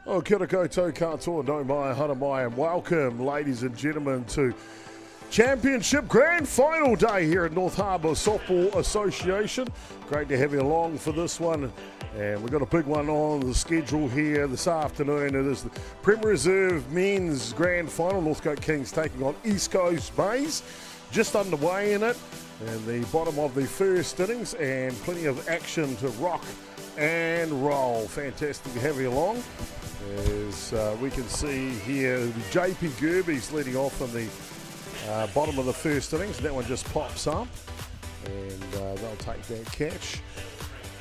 Oh, kia ora koutou katoa, no mai, hana mai, and welcome, ladies and gentlemen, to Championship Grand Final Day here at North Harbour Softball Association. Great to have you along for this one. And we've got a big one on the schedule here this afternoon. It is the Prem Reserve Men's Grand Final. Northcote Kings taking on East Coast Bays. Just underway in it. And the bottom of the first innings and plenty of action to rock and roll. Fantastic to have you along. As we can see here, JP Gerbes leading off on the bottom of the first innings. That one just pops up and they'll take that catch.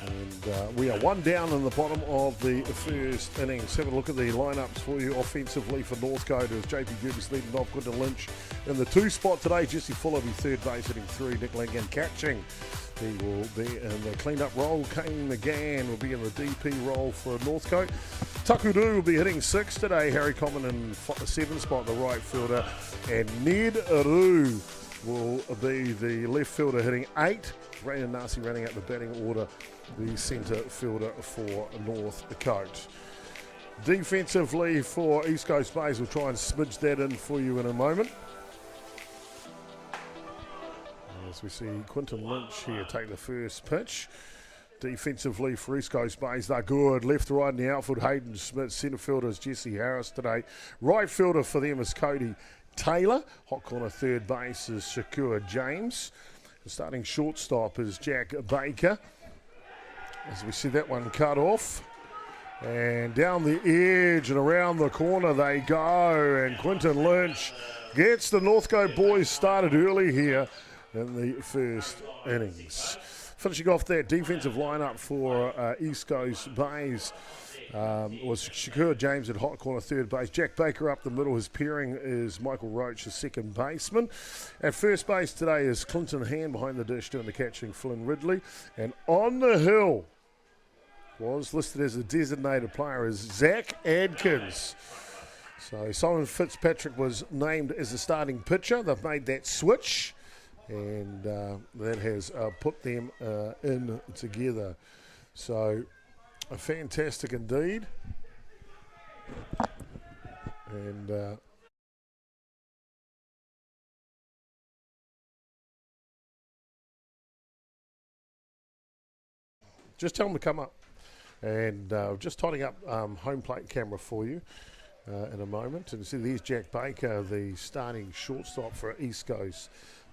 And we are one down in the bottom of the first innings. Have a look at the lineups for you offensively for Northcote as JP Gerbes leading off. Quinton Lynch in the 2 spot today. Jesse Fuller be third base hitting 3. Nick Langan catching. He will be in the clean-up role. Kane McGann will be in the DP role for Northcote. Takuru will be hitting 6 today. Harry Common in 7 spot, the right fielder. And Ned Aru will be the left fielder hitting 8. Raina Nasi running out the batting order, the centre fielder for Northcote. Defensively for East Coast Bays, we'll try and smidge that in for you in a moment. As we see Quinton Lynch here take the first pitch. Defensively for East Coast Bays, they're good. Left to right in the outfield, Hayden Smith. Centre fielder is Jesse Harris today. Right fielder for them is Cody Taylor. Hot corner third base is Shakur James. The starting shortstop is Jack Baker. As we see that one cut off. And down the edge and around the corner they go. And Quinton Lynch gets the Northcote boys started early here in the first innings. Finishing off that defensive lineup for East Coast Bays was Shakur James at hot corner third base. Jack Baker up the middle. His pairing is Michael Roach, the second baseman. At first base today is Clinton Hand behind the dish doing the catching, Flynn Ridley. And on the hill was listed as a designated player is Zach Adkins. So Simon Fitzpatrick was named as the starting pitcher. They've made that switch. And that has put them in together. So, fantastic indeed. And just tell them to come up. And just tidying up home plate camera for you in a moment. And see, there's Jack Baker, the starting shortstop for East Coast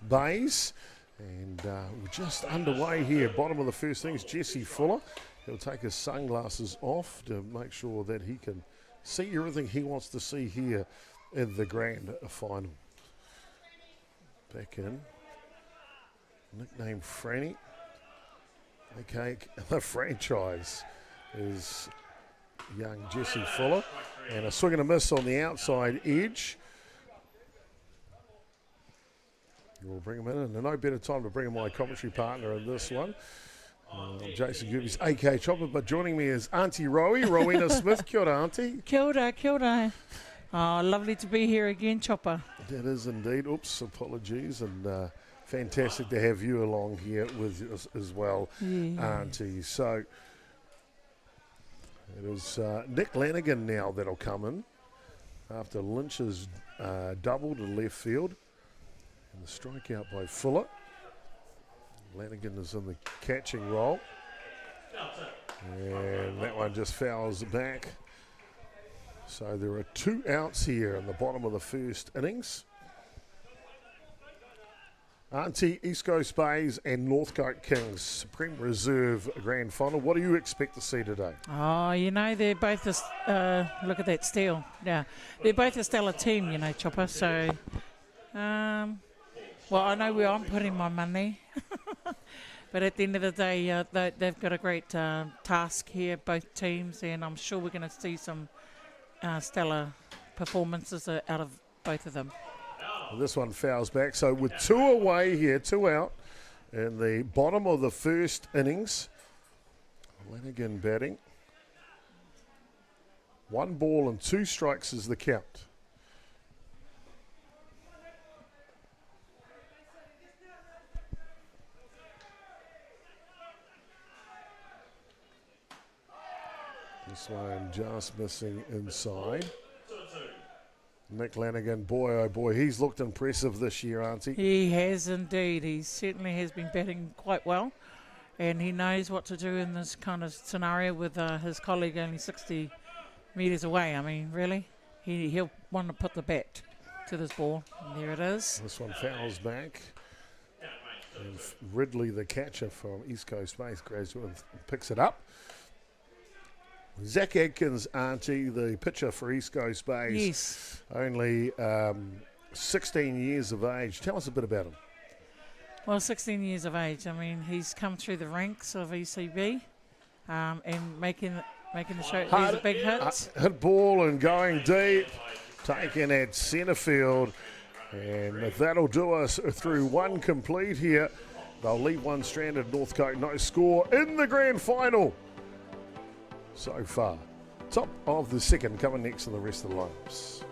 Bays, and we're just underway here. Bottom of the first innings, Jesse Fuller. He'll take his sunglasses off to make sure that he can see everything he wants to see here in the grand final. Back in. Nickname Franny. Okay, the franchise is young Jesse Fuller. And a swing and a miss on the outside edge. We'll bring him in, and no better time to bring in my commentary partner in this one. Jason Gerbes, AK Chopper, but joining me is Auntie Rowena Smith. Kia ora, Auntie. Kia ora, kia ora. Oh, lovely to be here again, Chopper. That is indeed. Oops, apologies, and fantastic to have you along here with us as well, Auntie. So it is Nick Lanigan now that'll come in after Lynch has doubled to left field. And the strikeout by Fuller. Lanigan is in the catching role. And that one just fouls back. So there are 2 outs here in the bottom of the first innings. Auntie, East Coast Bays and Northcote Kings Supreme Reserve Grand Final. What do you expect to see today? Oh, you know, they're both, look at that steal. Yeah, they're both a stellar team, you know, Chopper. So, well, I know where I'm putting my money. But at the end of the day, they've got a great task here, both teams, and I'm sure we're going to see some stellar performances out of both of them. This one fouls back. So with 2 away here, 2 out in the bottom of the first innings. Lanigan batting. 1 ball and 2 strikes is the count. This one just missing inside. Nick Lanigan, boy oh boy, he's looked impressive this year, Auntie. He has indeed. He certainly has been batting quite well, and he knows what to do in this kind of scenario with his colleague only 60 metres away. I mean, really, he'll want to put the bat to this ball. And there it is. This one fouls back. And Ridley, the catcher from East Coast Base, graduate, picks it up. Zach Adkins, Auntie, the pitcher for East Coast Base. Yes. Only 16 years of age. Tell us a bit about him. Well, 16 years of age. I mean, he's come through the ranks of ECB and making the show. These are big hits. Hit ball and going deep. Taken at centre field. And that'll do us through one complete here. They'll leave one stranded. Northcote, no score in the grand final so far. Top of the second coming next in the rest of the lineups.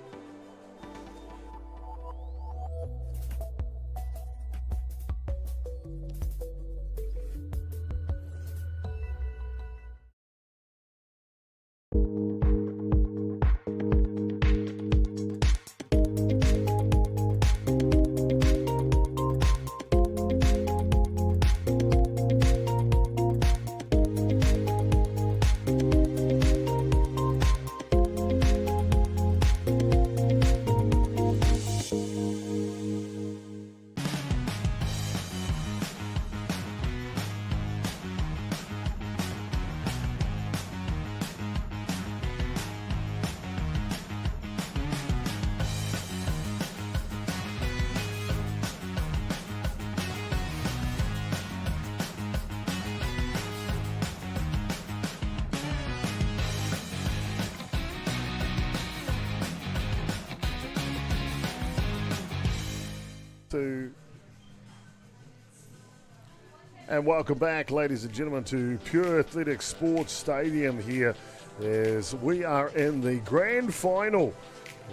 And welcome back, ladies and gentlemen, to Pure Athletics Sports Stadium here as we are in the grand final.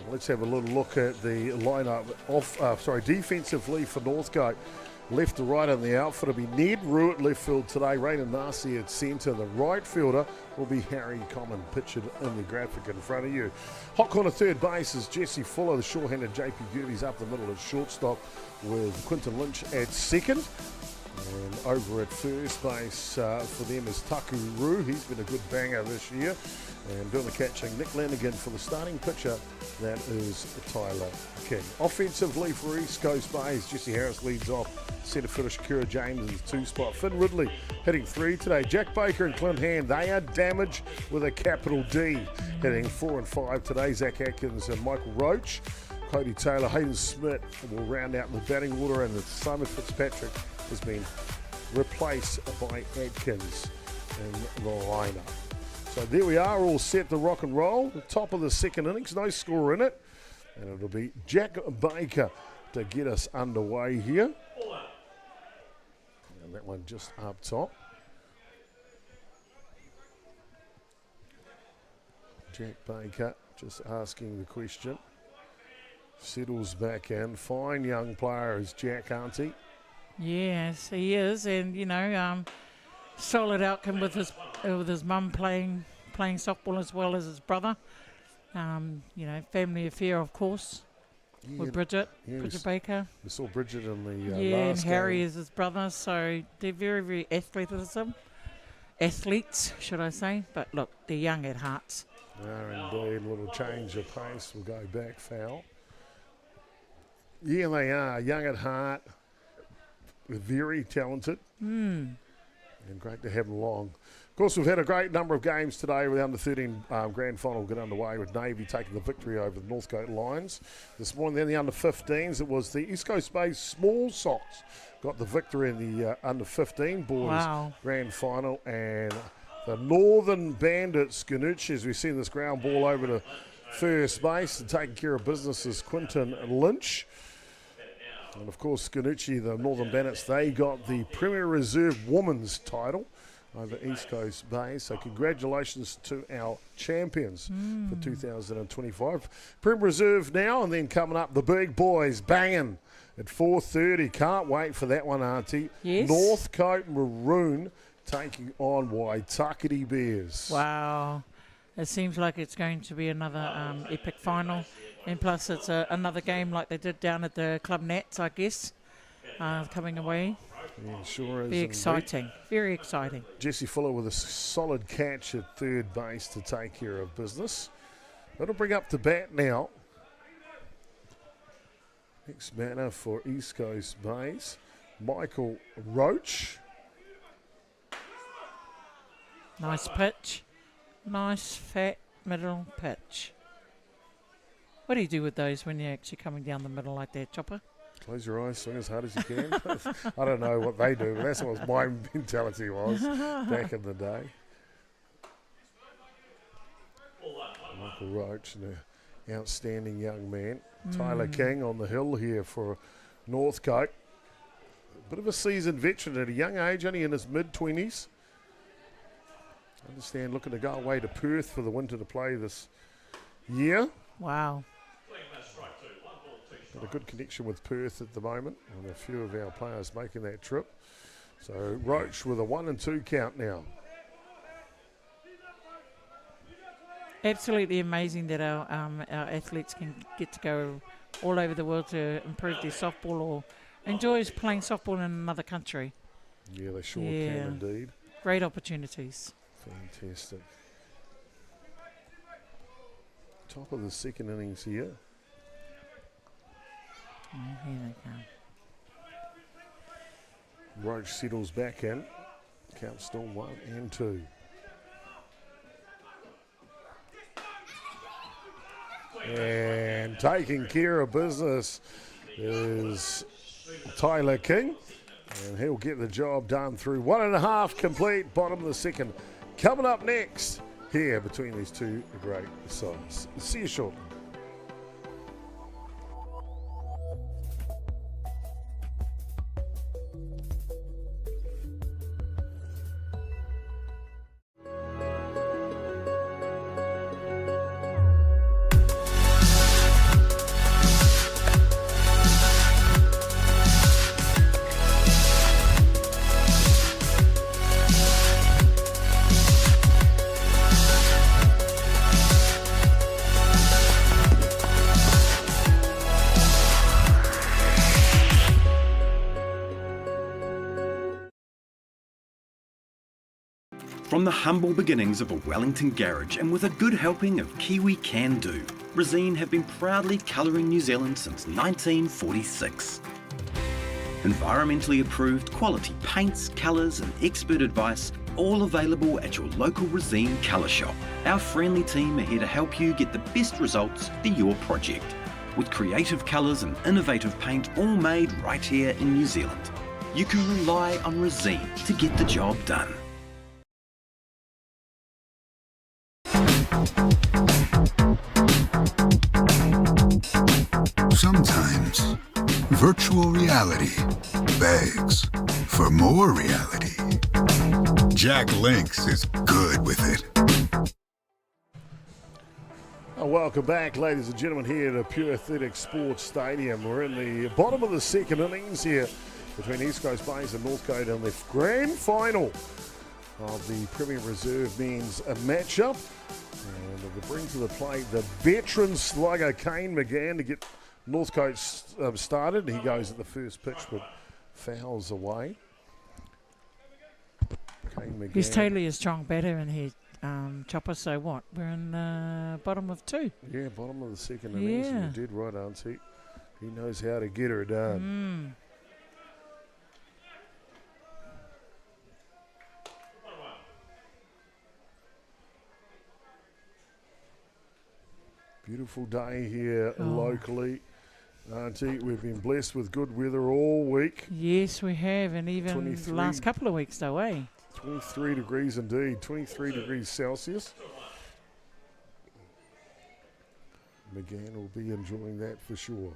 Let's have a little look at the lineup defensively for Northcote. Left to right on the outfield will be Ned Rue at left field today, Rainer Nasi at centre. The right fielder will be Harry Common, pictured in the graphic in front of you. Hot corner third base is Jesse Fuller, the short-handed JP Gerbes up the middle at shortstop with Quinton Lynch at second. And over at first base for them is Taku Rue. He's been a good banger this year. And doing the catching, Nick Lanigan for the starting pitcher. That is Tyler King. Offensively for East Coast Bays, Jesse Harris leads off. Centre fielder Shakira James is two spot. Finn Ridley hitting 3 today. Jack Baker and Clint Hand, they are damaged with a capital D. Hitting 4 and 5 today. Zach Atkins and Michael Roach. Cody Taylor, Hayden Smith will round out the batting order, and Simon Fitzpatrick has been replaced by Adkins in the lineup. So there we are, all set to rock and roll. The top of the second innings, no score in it. And it'll be Jack Baker to get us underway here. And that one just up top. Jack Baker just asking the question. Settles back in. Fine young player is Jack, Auntie. Yes, he is, and solid outcome with his mum playing softball as well as his brother. Family affair, of course, with Bridget Baker. We saw Bridget in the and last Harry game. is his brother, so they're very, very athletes, should I say? But look, they're young at heart. They are indeed. A little change of pace. We'll go back foul. Yeah, they are young at heart. Very talented and great to have them along. Of course, we've had a great number of games today with the under-13 grand final get underway with Navy taking the victory over the Northcote Lions. This morning, then the under-15s, it was the East Coast Bay Small Sox got the victory in the under-15 boys grand final, and the Northern Bandits, Ganucci, as we've seen this ground ball over to first base and taking care of business is Quinton Lynch. And of course, Ganucci, the Northern Bandits, they got the Premier Reserve Women's title over East Coast Bay. So congratulations to our champions for 2025. Premier Reserve now, and then coming up, the big boys banging at 4:30. Can't wait for that one, Auntie. Yes. Northcote Maroon taking on Waitakere Bears. Wow. It seems like it's going to be another epic final, and plus it's another game like they did down at the Club Nats, I guess, coming away. Yeah, sure is. Very exciting, very exciting. Jesse Fuller with a solid catch at third base to take care of business. That'll bring up the bat now. Next batter for East Coast Bays, Michael Roach. Nice pitch. Nice fat middle pitch. What do you do with those when you're actually coming down the middle like that, Chopper? Close your eyes, swing as hard as you can. I don't know what they do, but that's what my mentality was back in the day. Michael Roach, an outstanding young man. Tyler King on the hill here for Northcote. Bit of a seasoned veteran at a young age, only in his mid-20s. I understand looking to go away to Perth for the winter to play this year. Wow. Got a good connection with Perth at the moment, and a few of our players making that trip. So Roach with a 1-2 count now. Absolutely amazing that our athletes can get to go all over the world to improve their softball or enjoy playing softball in another country. Yeah, they sure can indeed. Great opportunities. Fantastic. Top of the second innings here. Here they come. Roach settles back in. Count still 1-2. And taking care of business is Tyler King. And he'll get the job done through 1.5 complete, bottom of the second. Coming up next here between these two great sides. See you shortly. From the humble beginnings of a Wellington garage and with a good helping of Kiwi Can Do, Resene have been proudly colouring New Zealand since 1946. Environmentally approved quality paints, colours and expert advice, all available at your local Resene colour shop. Our friendly team are here to help you get the best results for your project. With creative colours and innovative paint all made right here in New Zealand. You can rely on Resene to get the job done. Sometimes, virtual reality begs for more reality. Jack Links is good with it. Welcome back, ladies and gentlemen, here at Pure Athletic Sports Stadium. We're in the bottom of the second innings here between East Coast Bays and Northcote in the grand final of the Premier Reserve Men's matchup. And they'll bring to the plate the veteran slugger Kane McGann to get Northcote started. He goes at the first pitch but fouls away. Kane McGann. He's totally a strong batter in here, Chopper. So what? We're in the bottom of 2. Yeah, bottom of the second innings. Yeah. And you did right, Auntie. He knows how to get her done. Beautiful day here locally. Auntie, we've been blessed with good weather all week. Yes, we have, and even the last couple of weeks though, eh? 23 degrees indeed, 23 degrees Celsius. McGann will be enjoying that for sure.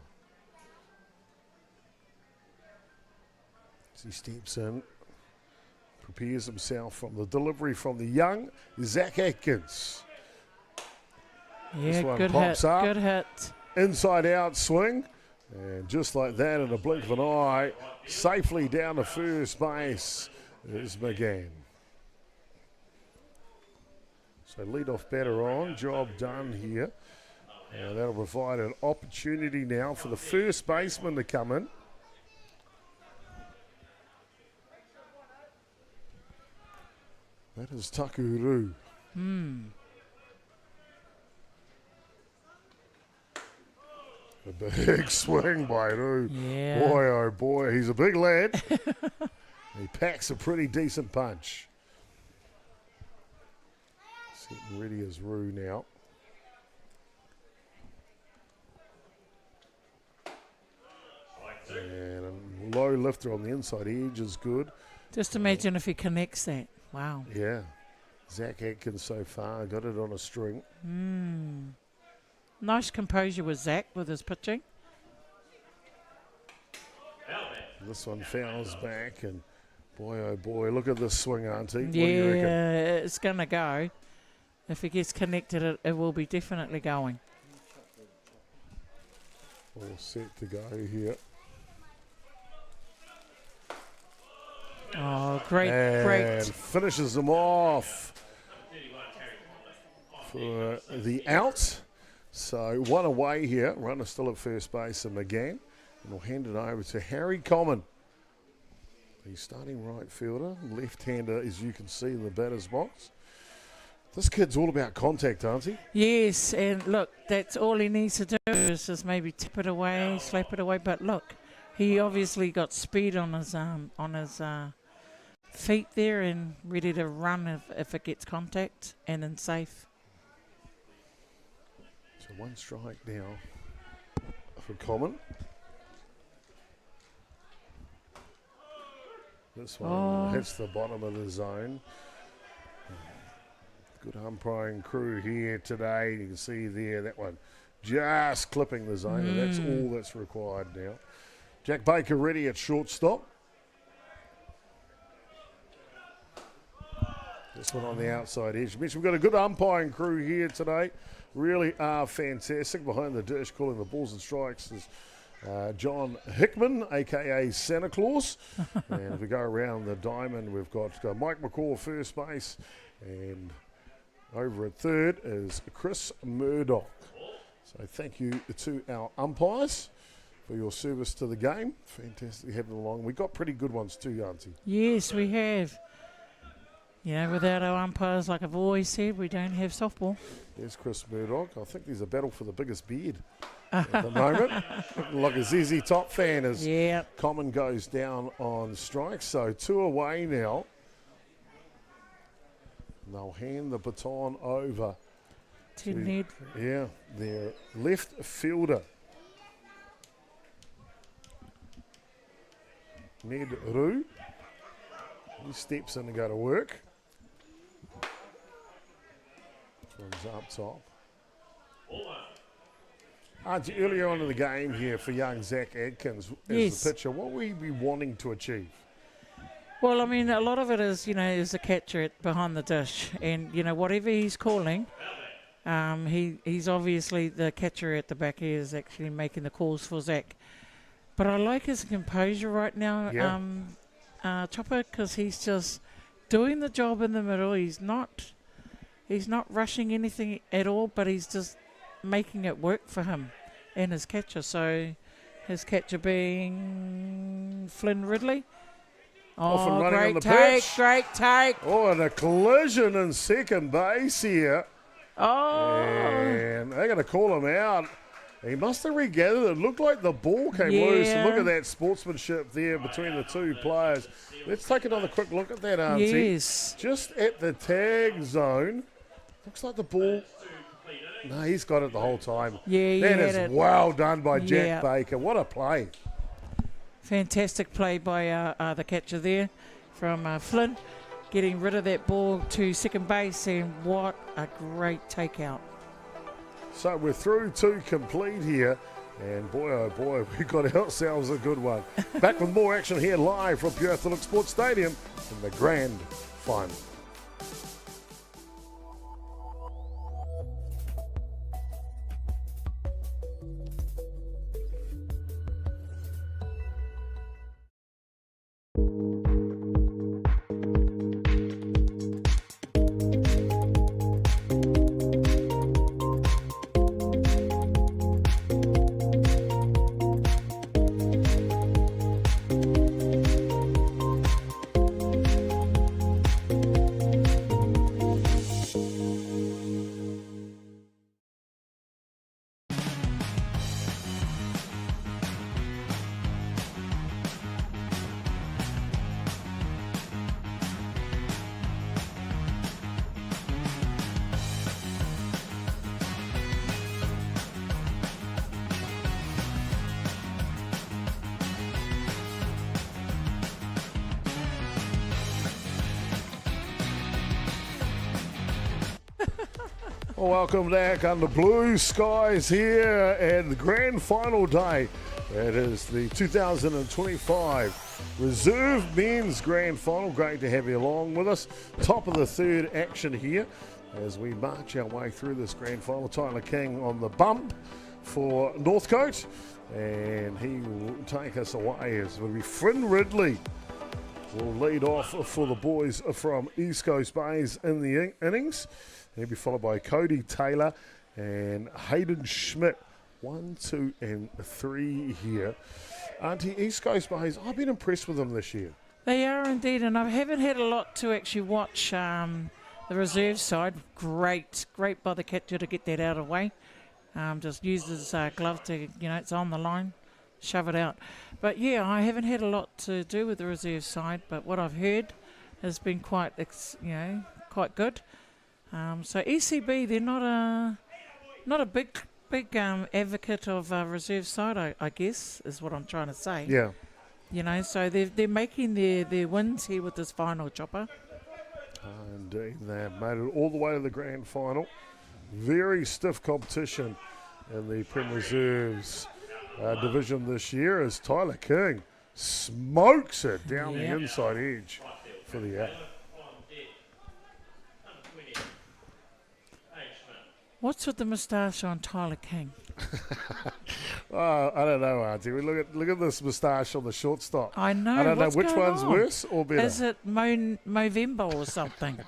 As he steps in, prepares himself from the delivery from the young Zach Atkins. Yeah, good hit, good hit. Inside out swing. And just like that, in a blink of an eye, safely down to first base is McGann. So So lead off batter on, job done here. And that'll provide an opportunity now for the first baseman to come in. That is Takuru. A big swing by Roo. Yeah. Boy, oh boy, he's a big lad. He packs a pretty decent punch. Getting ready as Roo now. And a low lifter on the inside edge is good. Just imagine if he connects that. Wow. Yeah. Zach Atkins so far got it on a string. Nice composure with Zach with his pitching. This one fouls back, and boy, oh boy, look at this swing, Auntie. What do you reckon? Yeah, it's going to go. If he gets connected, it will be definitely going. All set to go here. Oh, great, And great. finishes them off for the out. So one away here. Runner still at first base and McGann. And we'll hand it over to Harry Common. He's starting right fielder. Left-hander, as you can see in the batter's box. This kid's all about contact, aren't he? Yes, and look, that's all he needs to do is just maybe tip it away, slap it away. But look, he obviously got speed on his feet there and ready to run if it gets contact and in safe. So one strike now for Common. This one hits the bottom of the zone. Good umpiring crew here today. You can see there that one just clipping the zone, and that's all that's required now. Jack Baker ready at shortstop. This one on the outside edge. Mitch, we've got a good umpiring crew here today. Really are fantastic. Behind the dish, calling the balls and strikes is John Hickman, a.k.a. Santa Claus. And if we go around the diamond, we've got Mike McCaw, first base, and over at third is Chris Murdoch. So thank you to our umpires for your service to the game. Fantastic having them along. We got pretty good ones too, Auntie. Yes, we have. You know, without our umpires, like I've always said, we don't have softball. There's Chris Murdoch. I think there's a battle for the biggest beard at the moment. Looking like a ZZ Top fan as Common goes down on strike. So two away now. And they'll hand the baton over To Ned. Yeah, their left fielder. Ned Roo. He steps in to go to work. This one's up top. Auntie, earlier on in the game here for young Zach Atkins as the pitcher, what will you be wanting to achieve? Well, I mean, a lot of it is, you know, is the catcher behind the dish. And, you know, whatever he's calling, he's obviously the catcher at the back here is actually making the calls for Zach. But I like his composure right now, Chopper, because he's just doing the job in the middle. He's not rushing anything at all, but he's just making it work for him and his catcher. So his catcher being Flynn Ridley. Off and running great on the take, pitch. great take. Oh, and a collision in second base here. Oh. And they're going to call him out. He must have regathered. It looked like the ball came loose. And look at that sportsmanship there between the two players. Let's take another quick look at that, Auntie. Yes. Just at the tag zone. Looks like the ball. No, he's got it the whole time. Yeah, that is well done by Jack Baker. What a play. Fantastic play by the catcher there from Flynn, getting rid of that ball to second base, and what a great takeout. So we're through to complete here, and boy, oh boy, we got ourselves a good one. Back with more action here live from Pure Athletic Sports Stadium in the grand final. Well, welcome back under blue skies here at the grand final day. It is the 2025 Reserve Men's Grand Final. Great to have you along with us. Top of the third action here as we march our way through this grand final. Tyler King on the bump for Northcote, and he will take us away as will be Flynn Ridley will lead off for the boys from East Coast Bays in the innings. He'll be followed by Cody Taylor and Hayden Schmidt. 1, 2, and 3 here. Auntie, East Coast Bays, I've been impressed with them this year. They are indeed, and I haven't had a lot to actually watch the reserve side. Great by the catcher to get that out of the way. Just used his glove to, it's on the line, shove it out. But yeah, I haven't had a lot to do with the reserve side, but what I've heard has been quite good. So ECB, they're not a big advocate of reserve side, I guess, is what I'm trying to say. Yeah. So they're making their wins here with this final chopper. Indeed, they have made it all the way to the grand final. Very stiff competition in the Prem Reserves division this year as Tyler King smokes it down the inside edge for the out. What's with the moustache on Tyler King? I don't know, Auntie. Look at this moustache on the shortstop. I know. I don't know what's which going one's on? worse or better. Is it Movember or something?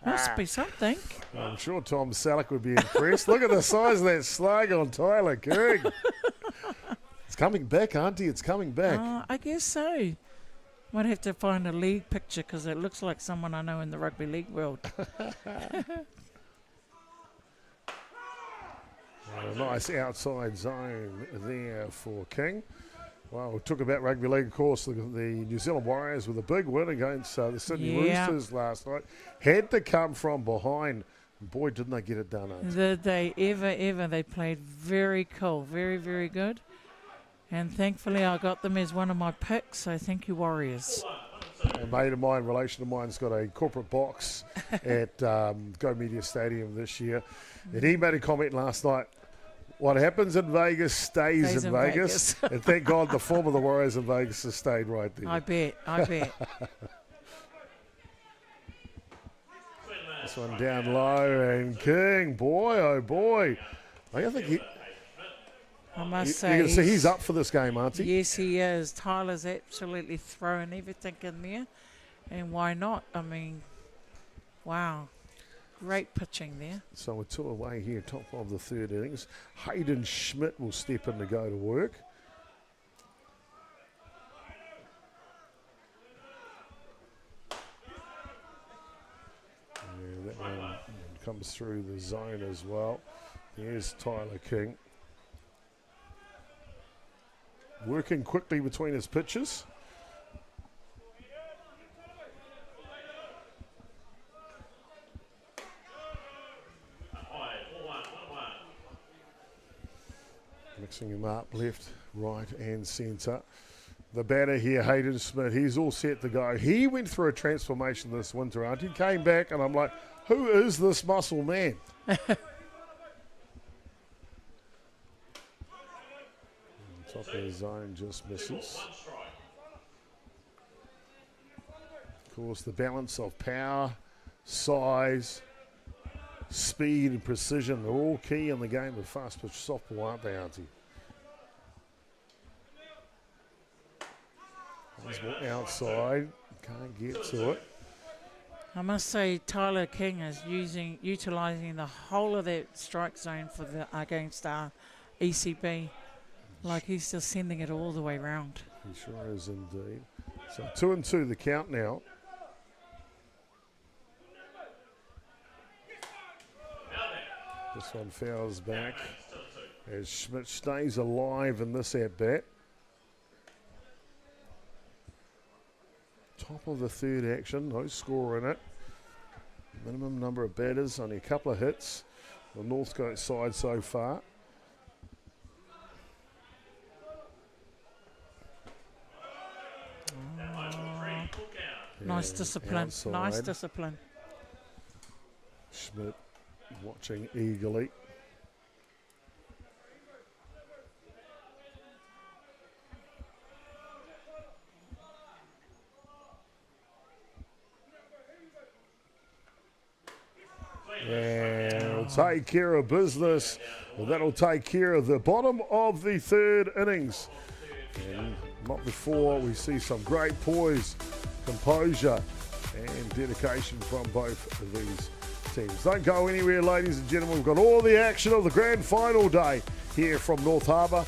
Must be something. I'm sure Tom Selleck would be impressed. Look at the size of that slug on Tyler King. It's coming back, Auntie. It's coming back. I guess so. Might have to find a league picture because it looks like someone I know in the rugby league world. A nice outside zone there for King. Well, we'll talk about rugby league, of course. The New Zealand Warriors with a big win against the Sydney Roosters last night. Had to come from behind. Boy, didn't they get it done. Did they ever. They played very cool. Very, very good. And thankfully I got them as one of my picks, so thank you, Warriors. A mate of mine, relation of mine's got a corporate box at Go Media Stadium this year. And he made a comment last night. What happens in Vegas stays in Vegas. And thank God the form of the Warriors in Vegas has stayed right there. I bet. This one down low and King, boy, oh boy. I think I must say. You can see he's up for this game, aren't he? Yes, he is. Tyler's absolutely throwing everything in there. And why not? I mean, wow. Great pitching there. So we're 2 away here, top of the third innings. Hayden Schmidt will step in to go to work. Yeah, that one comes through the zone as well. There's Tyler King. Working quickly between his pitches. Mixing him up left, right and centre. The batter here, Hayden Smith, he's all set to go. He went through a transformation this winter, He came back and I'm like, who is this muscle man? Top of the zone just misses. Of course, the balance of power, size, speed and precision, they're all key in the game of fast pitch softball, aren't they, Auntie? There's more outside, can't get to it. I must say Tyler King is utilising the whole of that strike zone for the against ECB. Like he's just sending it all the way round. He sure is indeed. So 2-2 the count now. This one fouls back as Schmidt stays alive in this at-bat. Top of the third action, no score in it. Minimum number of batters, only a couple of hits. The Northcote side so far. Nice discipline. Outside. Nice discipline. Schmidt watching eagerly. And take care of business. Well, that'll take care of the bottom of the third innings. And not before we see some great poise, composure, and dedication from both of these teams. Don't go anywhere, ladies and gentlemen. We've got all the action of the grand final day here from North Harbour.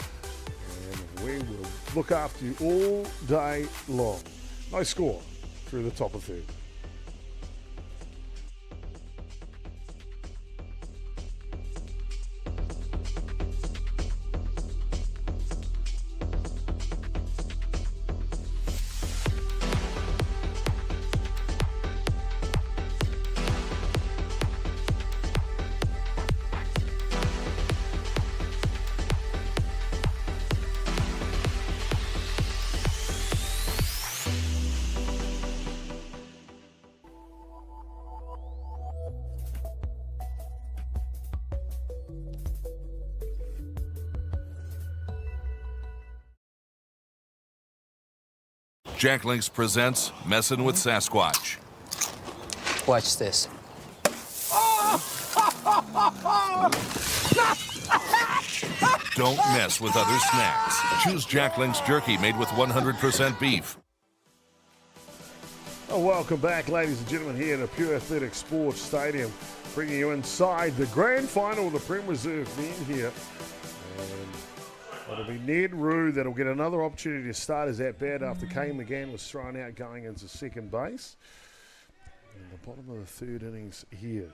And we will look after you all day long. No score through the top of third. Jack Links presents Messin' with Sasquatch. Watch this. Don't mess with other snacks. Choose Jack Links jerky made with 100% beef. Oh, welcome back, ladies and gentlemen, here at Pure Athletic Sports Stadium, bringing you inside the grand final of the Prem Reserve men here. And it'll be Ned Rue that'll get another opportunity to start his at-bat after Kane McGann was thrown out going into second base. And the bottom of the third innings here.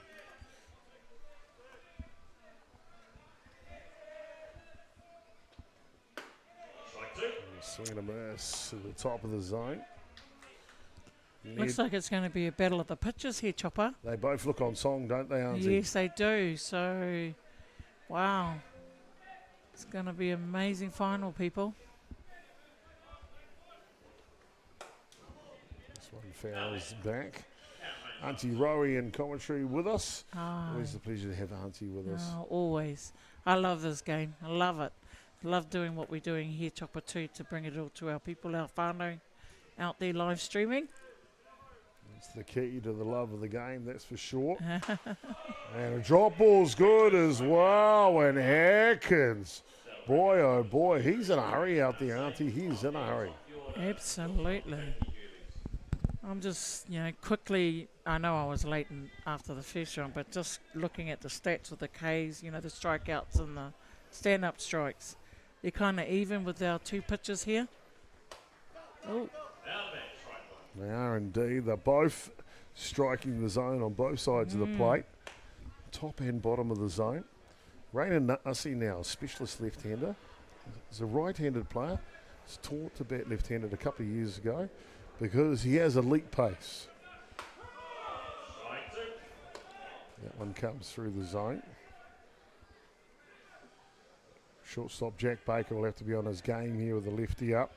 Swinging a miss to the top of the zone. Looks like it's going to be a battle of the pitches here, Chopper. They both look on song, don't they, Auntie? Yes, they do. So, wow. It's going to be an amazing final, people. This one fouls back. Auntie Rowie in commentary with us. Oh. Always a pleasure to have Auntie with us. Oh, always. I love this game. I love it. Love doing what we're doing here, Chopper, too, to bring it all to our people, our whānau out there live streaming. It's the key to the love of the game, that's for sure. And a drop ball's good as well. And Hackins, boy, oh boy, he's in a hurry out there, Auntie. He's in a hurry. Absolutely. I'm just, quickly, I know I was late after the first round, but just looking at the stats with the Ks, the strikeouts and the stand-up strikes. They're kind of even with our two pitchers here. Oh. They are indeed. They're both striking the zone on both sides of the plate. Top and bottom of the zone. Raina Nussi now, a specialist left-hander. He's a right-handed player. He's taught to bat left-handed a couple of years ago because he has elite pace. That one comes through the zone. Shortstop Jack Baker will have to be on his game here with the lefty up.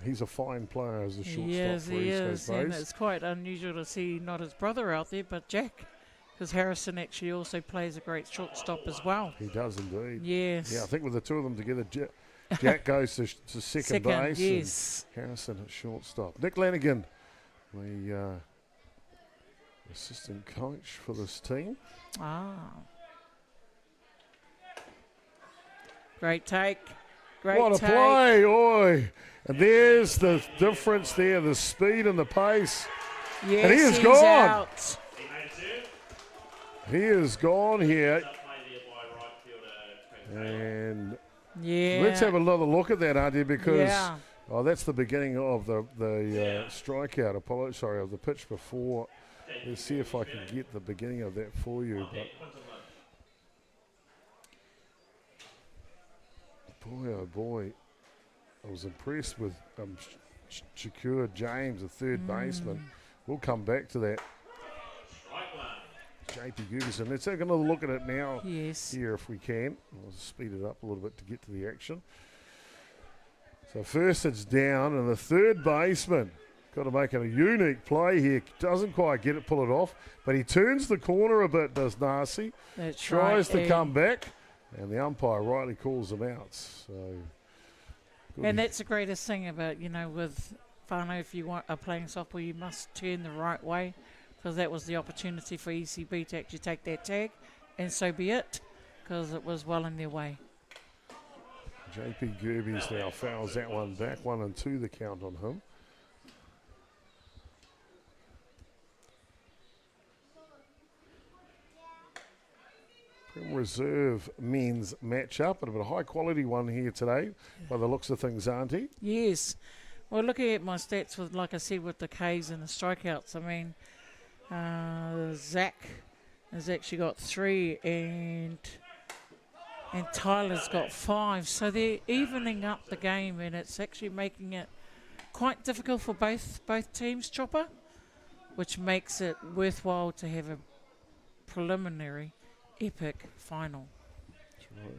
He's a fine player as a shortstop for East Coast Base. And it's quite unusual to see not his brother out there, but Jack, because Harrison actually also plays a great shortstop as well. He does indeed. Yes. Yeah, I think with the two of them together, Jack goes to second base. Yes. And Harrison at shortstop. Nick Lanigan, the assistant coach for this team. Ah. Great take. Great what a take. play, oi. And there's the difference there, the speed and the pace. Yes, and he is he's gone. Out. He is gone here. And let's have another look at that, Auntie, because that's the beginning of the strikeout. Of the pitch before. Let's see if I can get the beginning of that for you. But boy, oh boy, I was impressed with Shakur James, the third baseman. We'll come back to that. JP Gugerson. Let's take another look at it now. Yes. Here, if we can. I'll speed it up a little bit to get to the action. So first it's down, and the third baseman Got to make it a unique play here. Doesn't quite pull it off, but he turns the corner a bit, does Nasi. That's Tries right. to come back, and the umpire rightly calls him out. So, And that's the greatest thing about, with whānau, if you are playing softball, you must turn the right way, because that was the opportunity for ECB to actually take that tag, and so be it, because it was well in their way. JP Gerbes now fouls that one back. 1-2 the count on him. Prem Reserve men's matchup, and a high quality one here today by the looks of things, Auntie. Yes. Well, looking at my stats, with, like I said, with the Ks and the strikeouts, I mean, Zach has actually got 3 and Tyler's got 5. So they're evening up the game, and it's actually making it quite difficult for both teams, Chopper, which makes it worthwhile to have a preliminary epic final.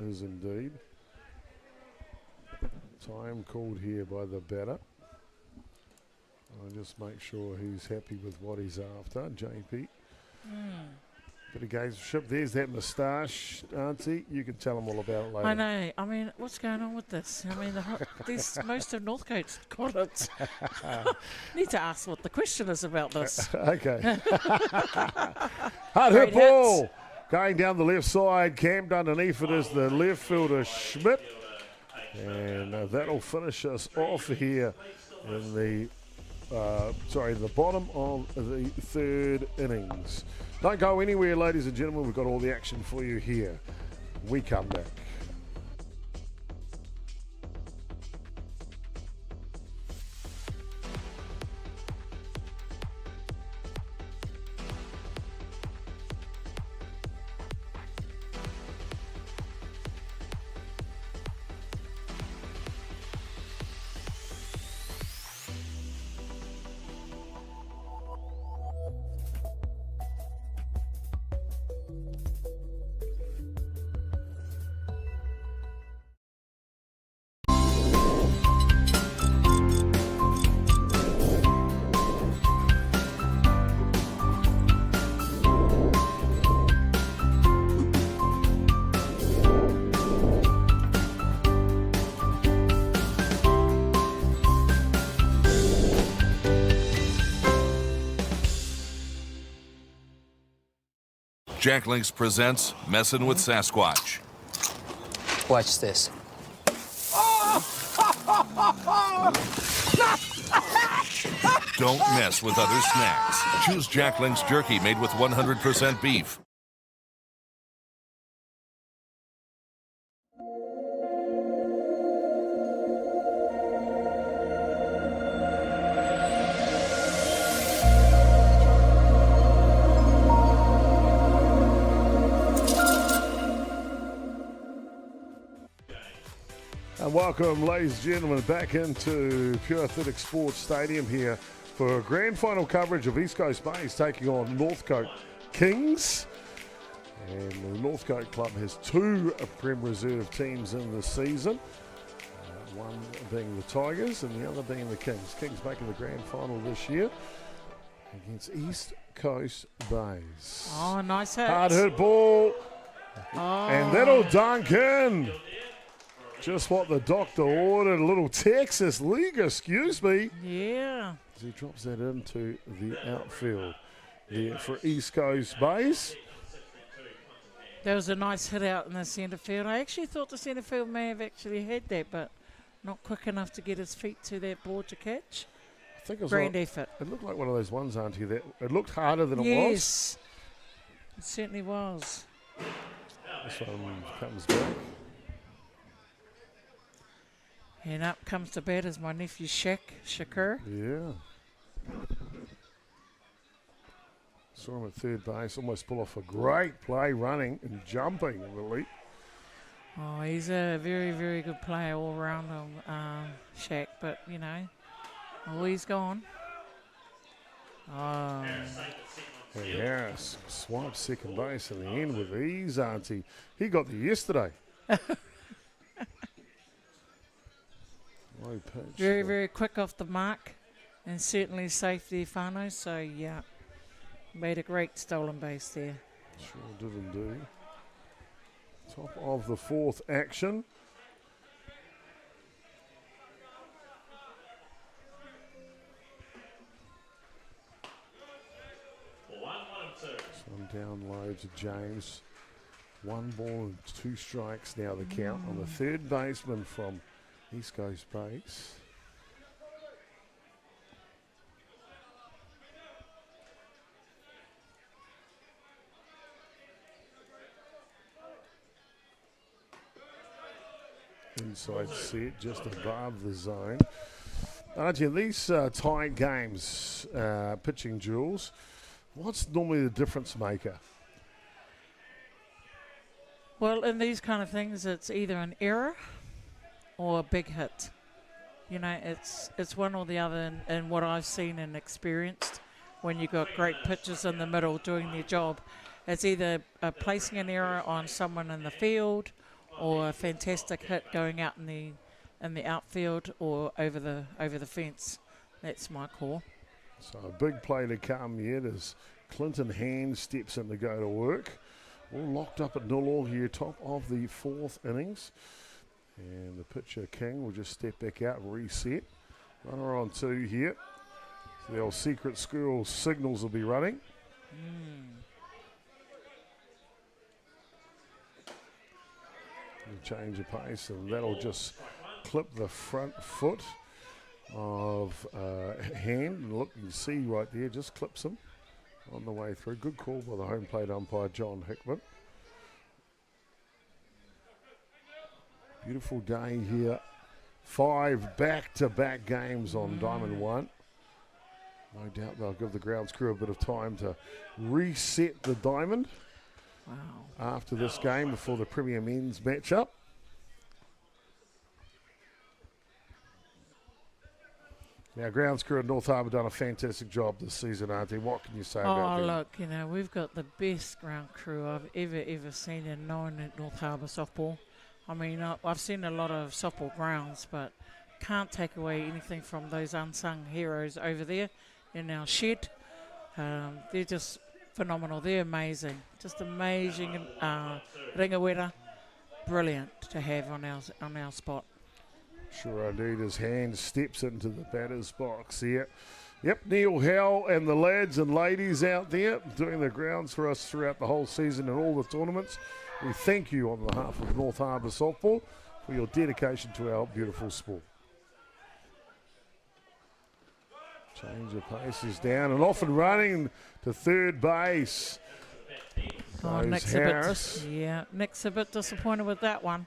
It is indeed. Time called here by the batter. I'll just make sure he's happy with what he's after, JP. Bit of gamesmanship. There's that moustache, Auntie. You can tell him all about it later. I know. I mean, what's going on with this? I mean, there's most of Northcote's got it. Need to ask what the question is about this. Okay. Hard hit ball. Going down the left side. Camped underneath it is the left fielder, Schmidt. And that'll finish us off here in the bottom of the third innings. Don't go anywhere, ladies and gentlemen. We've got all the action for you here. We come back. Jack Links presents Messin' with Sasquatch. Watch this. Don't mess with other snacks. Choose Jack Links jerky made with 100% beef. And welcome, ladies and gentlemen, back into Pure Athletic Sports Stadium here for grand final coverage of East Coast Bays taking on Northcote Kings. And the Northcote club has 2 Prem Reserve teams in the season, one being the Tigers and the other being the Kings. Kings making the grand final this year against East Coast Bays. Oh, nice hit. Hard hit ball. And that'll dunk in. Just what the doctor ordered. A little Texas League, excuse me. Yeah. As he drops that into the outfield there for East Coast Bays. That was a nice hit out in the centre field. I actually thought the centre field may have actually had that, but not quick enough to get his feet to that board to catch. I think it was Grand effort. It looked like one of those ones, Auntie, that it looked harder than it was. Yes, it certainly was. This one comes back. And up comes to bat is my nephew Shakur. Yeah. Saw him at third base, almost pull off a great play running and jumping in the leap. Oh, he's a very, very good player all around, Shaq, but, he's gone. Oh. Yes, swiped second base in the end with ease, Auntie. He got there yesterday. Low pitch. Very, very quick off the mark. and certainly safe there, whānau. So, yeah, made a great stolen base there. Sure did indeed. Top of the fourth action. One down low to James. 1 ball and 2 strikes now the count on the third baseman from East Coast base. Inside set just above the zone. Archie, these tight games, pitching duels, what's normally the difference maker? Well, in these kind of things, it's either an error or a big hit. You know, it's one or the other in what I've seen and experienced. When you've got great pitchers in the middle doing their job, it's either placing an error on someone in the field, or a fantastic hit going out in the outfield or over the fence. That's my call. So a big play to come yet as Clinton Hand steps in to go to work. All locked up at 0-0 here, top of the fourth innings. And the pitcher King will just step back out and reset. Runner on 2 here. So the old secret squirrel signals will be running. Change of pace, and that'll just clip the front foot of Hand. And look, you can see right there, just clips him on the way through. Good call by the home plate umpire, John Hickman. Beautiful day here. 5 back-to-back games on Diamond 1. No doubt they'll give the grounds crew a bit of time to reset the diamond. Wow. After this game before the Premier Men's matchup. Now, grounds crew at North Harbour done a fantastic job this season, Auntie. What can you say about them? Oh, look, you know, we've got the best ground crew I've ever seen and known at North Harbour softball. I mean, I've seen a lot of softball grounds, but can't take away anything from those unsung heroes over there in our shed. They're just phenomenal. They're amazing. Just amazing. Ringawera, brilliant to have on our spot. Sure indeed. His Hand steps into the batter's box here. Yep, Neil Howell and the lads and ladies out there doing the grounds for us throughout the whole season and all the tournaments. We thank you on behalf of North Harbour Softball for your dedication to our beautiful sport. Change of pace is down and off and running to third base. Nick's Harris. Nick's a bit disappointed with that one.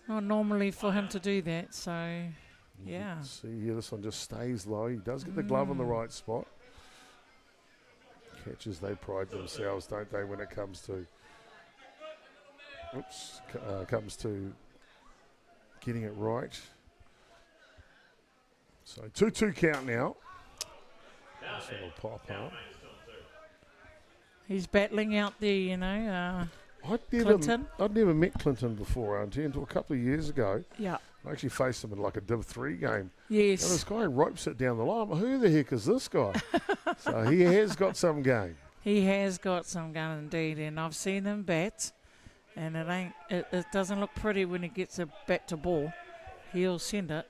Not normally for him to do that, so yeah. See here, this one just stays low. He does get the glove in the right spot. Catches, they pride themselves, don't they, when it comes to comes to getting it right. So 2-2 count now. This one will pop up. He's battling out there, you know. Clinton? I'd never met Clinton before, Auntie, until a couple of years ago. Yeah. I actually faced him in like a Div 3 game. Yes. And this guy ropes it down the line. Who the heck is this guy? So he has got some game. He has got some gun indeed, and I've seen him bat, and it doesn't look pretty when he gets a bat to ball. He'll send it.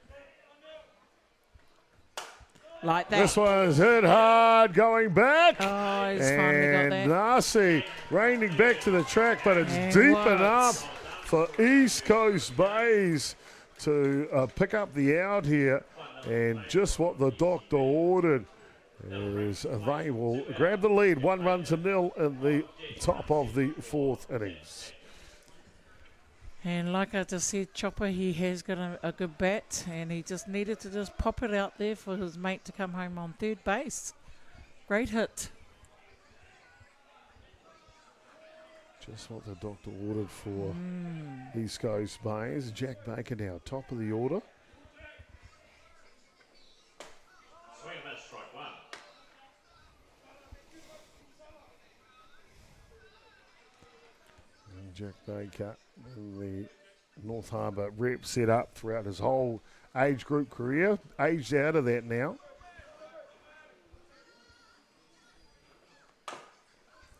Like that. This one's hit hard, going back. Oh, he's finally got that. Nasi reining back to the track, but it's deep enough for East Coast Bays to pick up the out here. And just what the doctor ordered is they will grab the lead, 1-0 in the top of the fourth innings. And like I just said, Chopper, he has got a good bat, and he just needed to just pop it out there for his mate to come home on third base. Great hit. Just what the doctor ordered for East Coast Bays. Jack Baker now, top of the order. Jack Baker in the North Harbour rep set up throughout his whole age group career. Aged out of that now.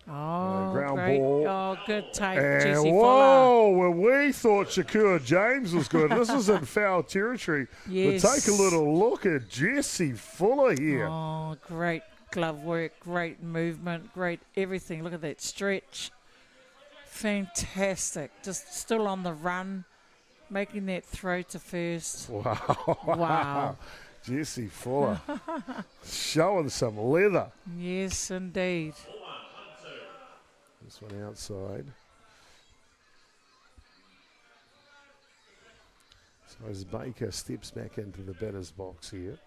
Oh, ground great. ball. Oh, good take, And Jesse Fuller. whoa, well, we thought Shakur James was good. This is in foul territory. Yes. But take a little look at Jesse Fuller here. Oh, great glove work, great movement, great everything. Look at that stretch. Fantastic. Just still on the run, making that throw to first. Wow. Wow. Jesse Fuller showing some leather. Yes, indeed. This one outside. So as Baker steps back into the batter's box here.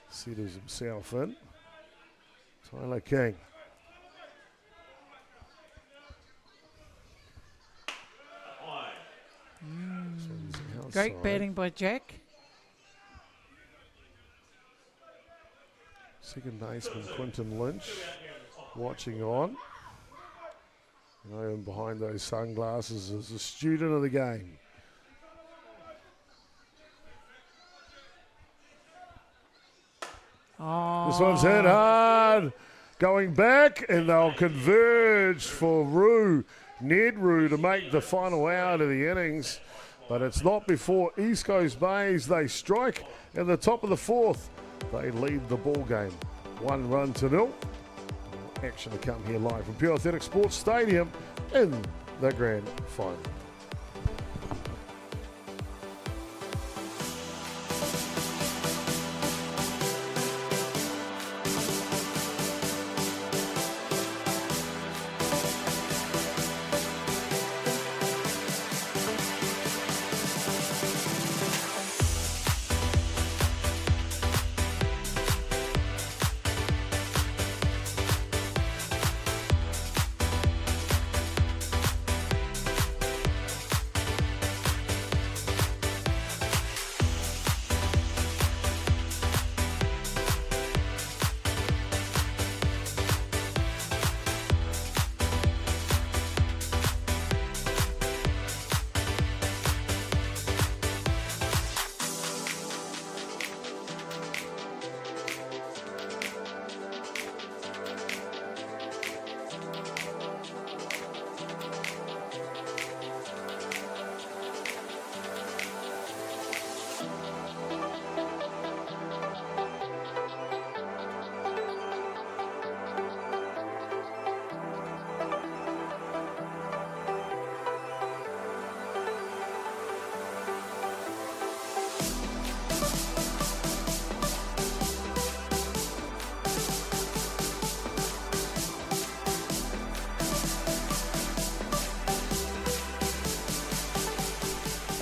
Settles himself in. Tyler King. This one's Great outside. batting by Jack. Second baseman Quinton Lynch watching on. And behind those sunglasses is a student of the game. Oh, This one's hit hard. Going back, and they'll converge for Ned Rue to make the final out of the innings. But it's not before East Coast Bays. They strike at the top of the fourth. They lead the ball game 1-0. Action to come here live from Pure Athletic Sports Stadium in the grand final.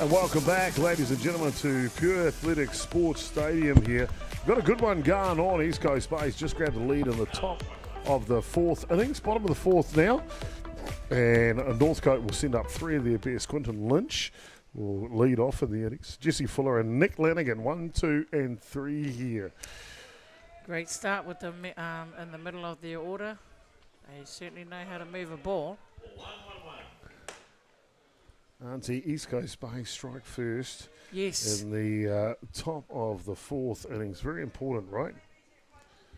And welcome back, ladies and gentlemen, to Pure Athletic Sports Stadium here. We've got a good one going on. East Coast Bays just grabbed the lead in the top of the fourth innings, bottom of the fourth now. And Northcote will send up three of their best. Quinton Lynch will lead off in the innings. Jesse Fuller and Nick Lanigan, 1, 2, and 3 here. great start with them in the middle of their order. They certainly know how to move a ball. Auntie East Coast Bays strike first Yes. in the top of the fourth innings. Very important, right?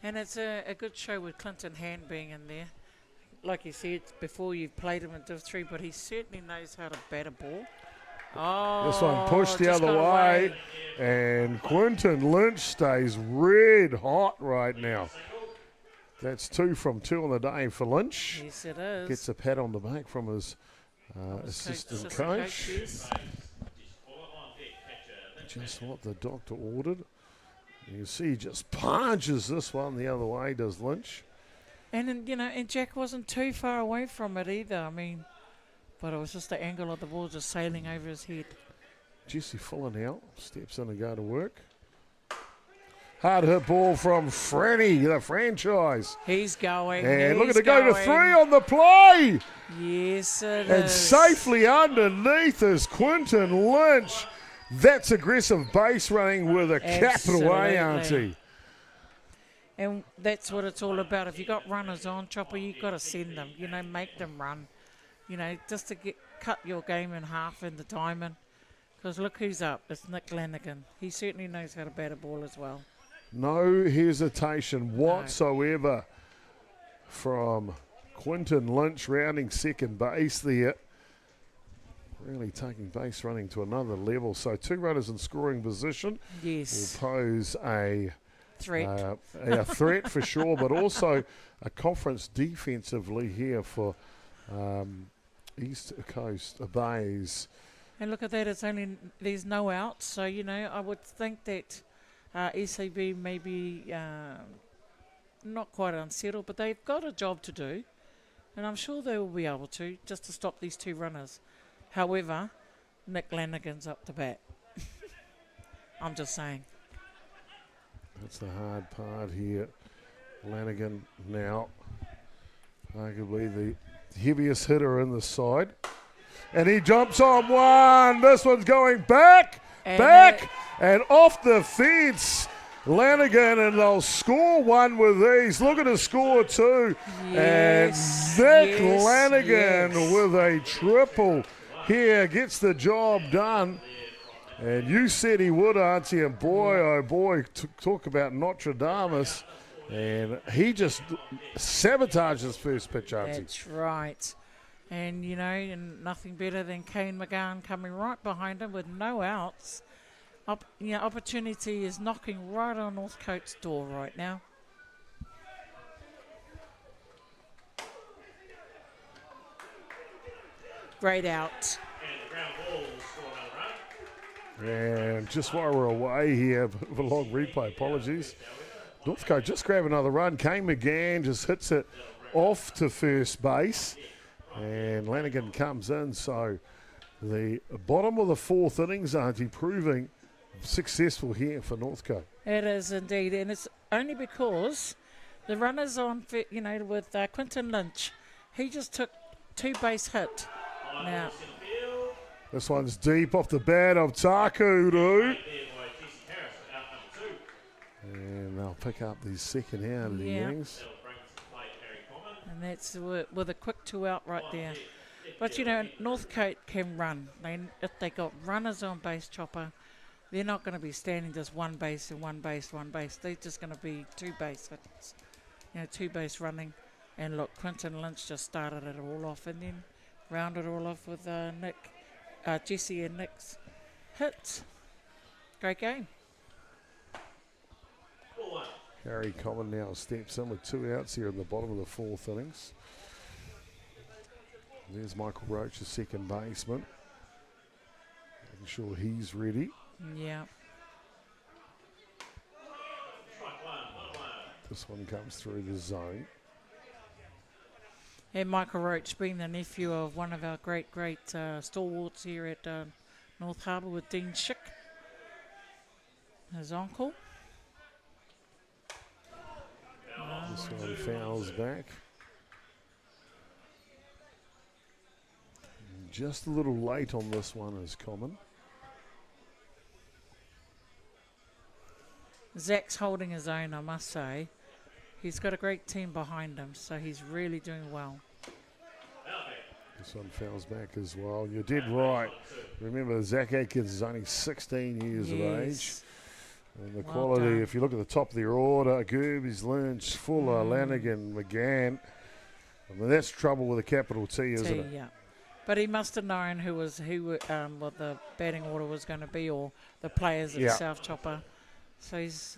And it's a good show with Clinton Hand being in there. Like you said, before you've played him in Div 3, but he certainly knows how to bat a ball. Oh, This one pushed the just other got way, away. and Quinton Lynch stays red hot right now. That's 2 from 2 on the day for Lynch. Yes, it is. Gets a pat on the back from his assistant coach. Yes. Just what the doctor ordered. You can see he just punches this one the other way, does Lynch. And then, and Jack wasn't too far away from it either. I mean, but it was just the angle of the ball just sailing over his head. Jesse Fuller now steps in to go to work. Hard hit ball from Franny, the franchise. He's going. And look at he's it go to going. 3 on the play. Yes, it And is. safely underneath is Quinton Lynch. That's aggressive base running with a capital A, Absolutely. auntie. And that's what it's all about. If you got runners on, Chopper, you've got to send them. Make them run. Just to cut your game in half in the diamond. Because look who's up. It's Nick Lanigan. He certainly knows how to bat a ball as well. No hesitation whatsoever from Quinton Lynch rounding second base there. Really taking base running to another level. So 2 runners in scoring position Yes. will pose a Threat. a threat for sure, but also a conference defensively here for East Coast Bays. And look at that, there's no outs. So, I would think that ECB may be not quite unsettled, but they've got a job to do. And I'm sure they will be able to, just to stop these 2 runners. However, Nick Lanigan's up to bat. I'm just saying. That's the hard part here. Lanigan now arguably the heaviest hitter in the side. And he jumps on one. This one's going back, and off the fence. Lanigan, and they'll score 1 with these. Looking to score 2. Yes, and Nick Lanigan with a triple here gets the job done. And you said he would, Auntie, and boy, oh boy, talk about Nostradamus. And he just sabotaged his first pitch, Auntie. That's right. And, and nothing better than Kane McGowan coming right behind him with no outs. Opportunity is knocking right on Northcote's door right now. Great out. And just while we're away here, a long replay, apologies. Northcote just grab another run. Kane McGann just hits it off to first base. And Lanigan comes in. So the bottom of the 4th innings, Auntie, proving successful here for Northcote. It is indeed. And it's only because the runners on, with Quinton Lynch, he just took 2 base hit. Now, this one's deep off the bat of Takuru. And they'll pick up the second out of the innings. And that's with a quick 2 out right there. But, Northcote can run. If they got runners on base, Chopper, they're not going to be standing just 1 base and 1 base, 1 base. They're just going to be 2 base hits. 2 base running. And look, Quinton Lynch just started it all off and then rounded it all off with Jesse and Nick's hits. Great game. Harry Common now steps in with 2 outs here in the bottom of the 4th innings. There's Michael Roach, the second baseman. Making sure he's ready. Yeah. This one comes through the zone. And Michael Roach being the nephew of one of our great stalwarts here at North Harbour with Dean Schick, his uncle. This one fouls back. Just a little late on this one is Common. Zach's holding his own, I must say. He's got a great team behind him, so he's really doing well. This one fouls back as well. You did right. Remember, Zach Atkins is only 16 years of age. And the quality, if you look at the top of their order, Gerbes, Lynch, Fuller, Lanigan, McGann. I mean, that's trouble with a capital T, isn't it? Yeah. But he must have known what the batting order was going to be, or the players itself, Chopper. So he's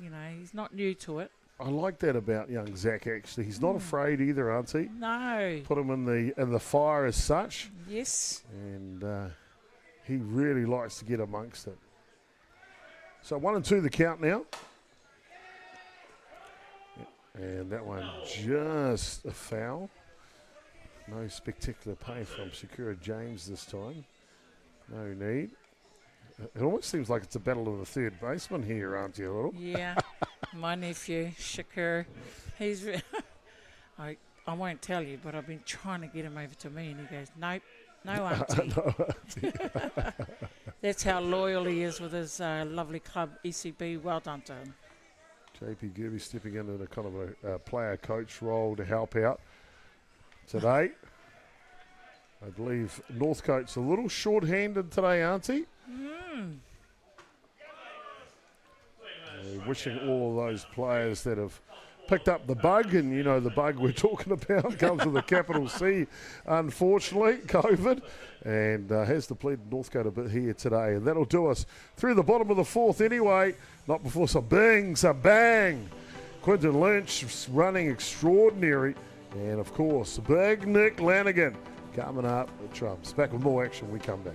not new to it. I like that about young Zach, actually. He's not afraid either, Auntie. No. Put him in the fire as such. Yes. And he really likes to get amongst it. So 1-2 the count now. And that one just a foul. No spectacular play from Shakira James this time. No need. It almost seems like it's a battle of the third baseman here, aren't you, a little? Yeah. My nephew, Shakur, he's... I won't tell you, but I've been trying to get him over to me, and he goes, nope, no auntie. No, auntie. That's how loyal he is with his lovely club, ECB. Well done to him. JP Gerbes stepping into a kind of a player-coach role to help out today. I believe Northcote's a little short-handed today, auntie. wishing all of those players that have picked up the bug, and you know the bug we're talking about comes with a capital C, unfortunately, COVID, and has depleted Northcote a bit here today. And that'll do us through the bottom of the fourth anyway, not before some bang. Quinton Lynch running extraordinary, and of course, big Nick Lanigan coming up at Trumps. Back with more action when we come back.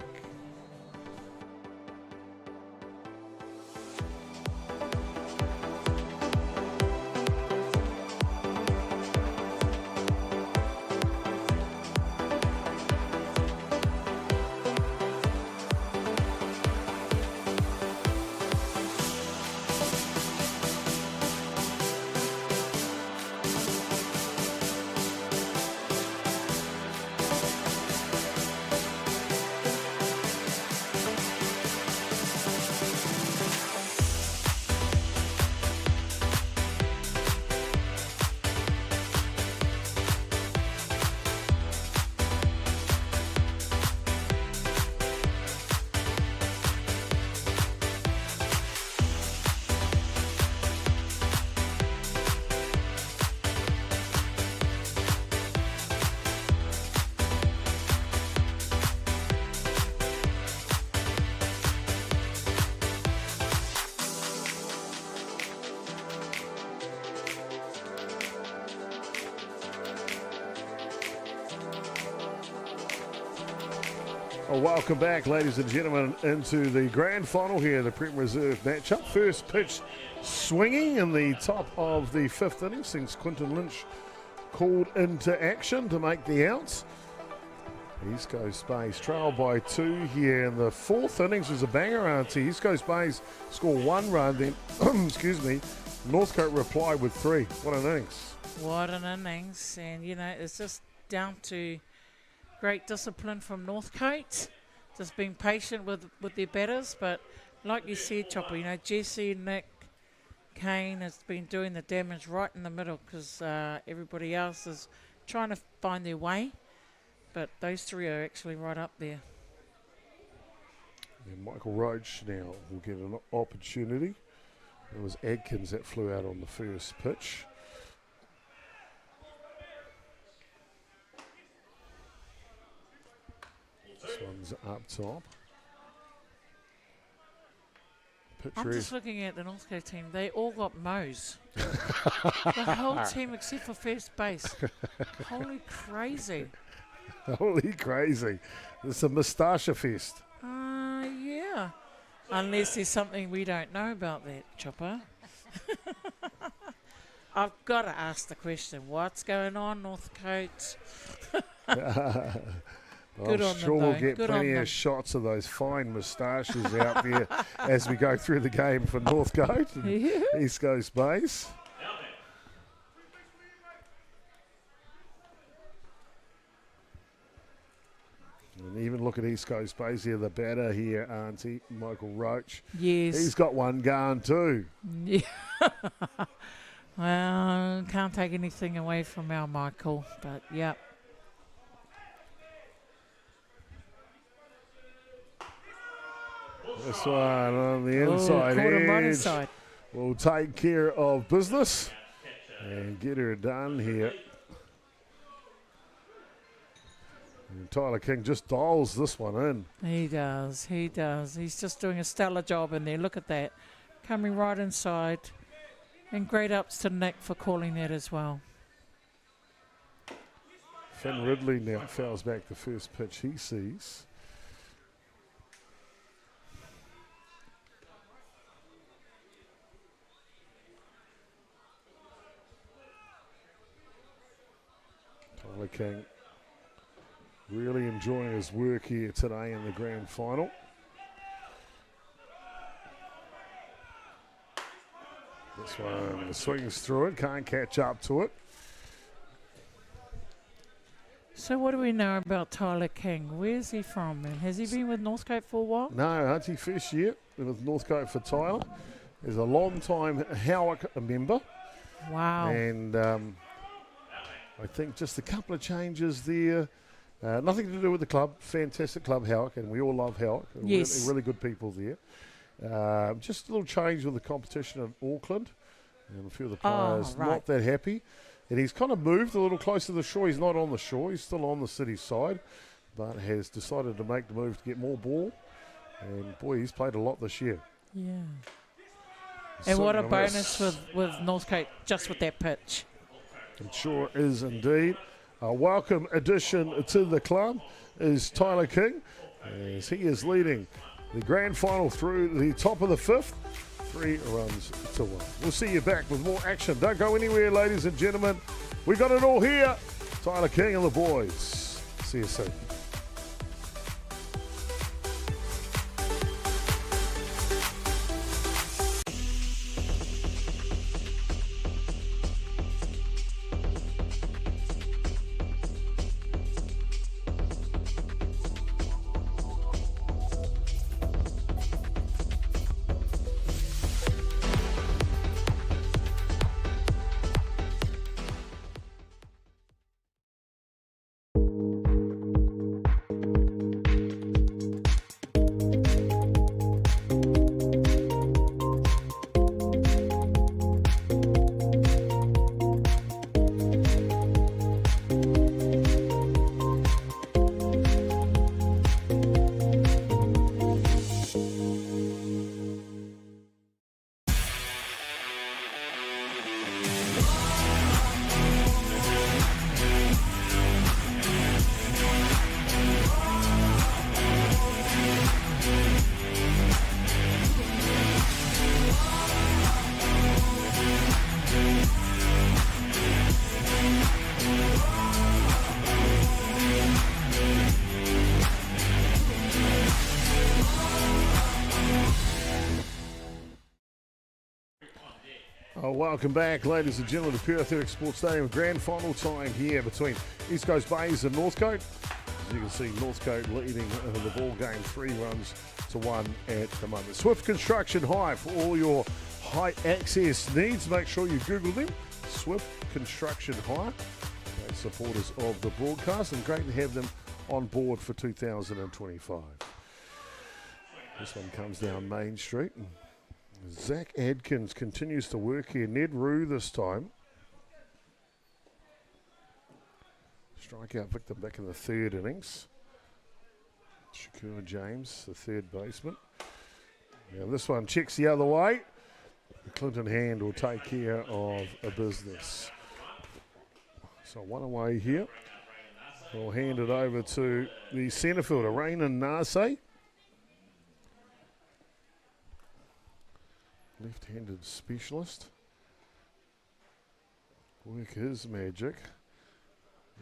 Well, welcome back, ladies and gentlemen, into the grand final here, the Prem Reserve matchup. First pitch swinging in the top of the fifth inning since Quinton Lynch called into action to make the outs. East Coast Bays trail by 2 here in the fourth innings. Was a banger, auntie. East Coast Bays score 1 run, then, excuse me, Northcote replied with 3. What an innings. What an innings. And, you know, it's just down to great discipline from Northcote, just being patient with their batters. But like you said, Chopper, you know, Jesse, Nick, Kane has been doing the damage right in the middle because everybody else is trying to find their way. But those 3 are actually right up there. And Michael Roach now will get an opportunity. It was Adkins that flew out on the first pitch. This one's up top. I'm just looking at the Northcote team. They all got mows. The whole team except for first base. Holy crazy. Holy crazy. It's a moustache fest. Yeah. Unless there's something we don't know about that, Chopper. I've got to ask the question, what's going on, Northcote? I'm sure we'll get plenty of shots of those fine moustaches out there as we go through the game for Northcote and East Coast Bays. And even look at East Coast Bays here, the batter here, auntie, Michael Roach. Yes. He's got one going too. Yeah. Well, can't take anything away from our Michael, but yeah. This one on the inside edge will take care of business and get her done here. And Tyler King just dials this one in. He does. He's just doing a stellar job in there. Look at that. Coming right inside. And great ups to Nick for calling that as well. Finn Ridley now fouls back the first pitch he sees. Tyler King really enjoying his work here today in the grand final. This one swings through it, can't catch up to it. So what do we know about Tyler King? Where's he from? And has he been with Northcote for a while? No, auntie, first year with Northcote for Tyler. He's a long-time Howick member. Wow. And I think just a couple of changes there. Nothing to do with the club. Fantastic club, Howick, and we all love Howick. Yes. Really good people there. Just a little change with the competition in Auckland. And a few of the players right. not that happy. And he's kind of moved a little closer to the shore. He's not on the shore. He's still on the city side, but has decided to make the move to get more ball. And, boy, he's played a lot this year. Yeah. And what a bonus with Northcote just with that pitch. It sure is indeed. A welcome addition to the club is Tyler King, as he is leading the grand final through the top of the fifth. 3 runs to 1. We'll see you back with more action. Don't go anywhere, ladies and gentlemen. We got it all here. Tyler King and the boys. See you soon. Welcome back, ladies and gentlemen, to Perth Sports Stadium. Grand final time here between East Coast Bays and Northcote. As you can see, Northcote leading the ball game 3 runs to 1 at the moment. Swift Construction Hire for all your high access needs. Make sure you Google them. Swift Construction Hire. They're supporters of the broadcast, and great to have them on board for 2025. This one comes down Main Street. Zach Adkins continues to work here. Ned Rue this time. Strikeout victim back in the 3rd innings. Shakur James, the 3rd baseman. Now this one checks the other way. Clinton Hand will take care of a business. So 1 away here. We'll hand it over to the centre fielder, Rainan Nase. Left-handed specialist. Work his magic.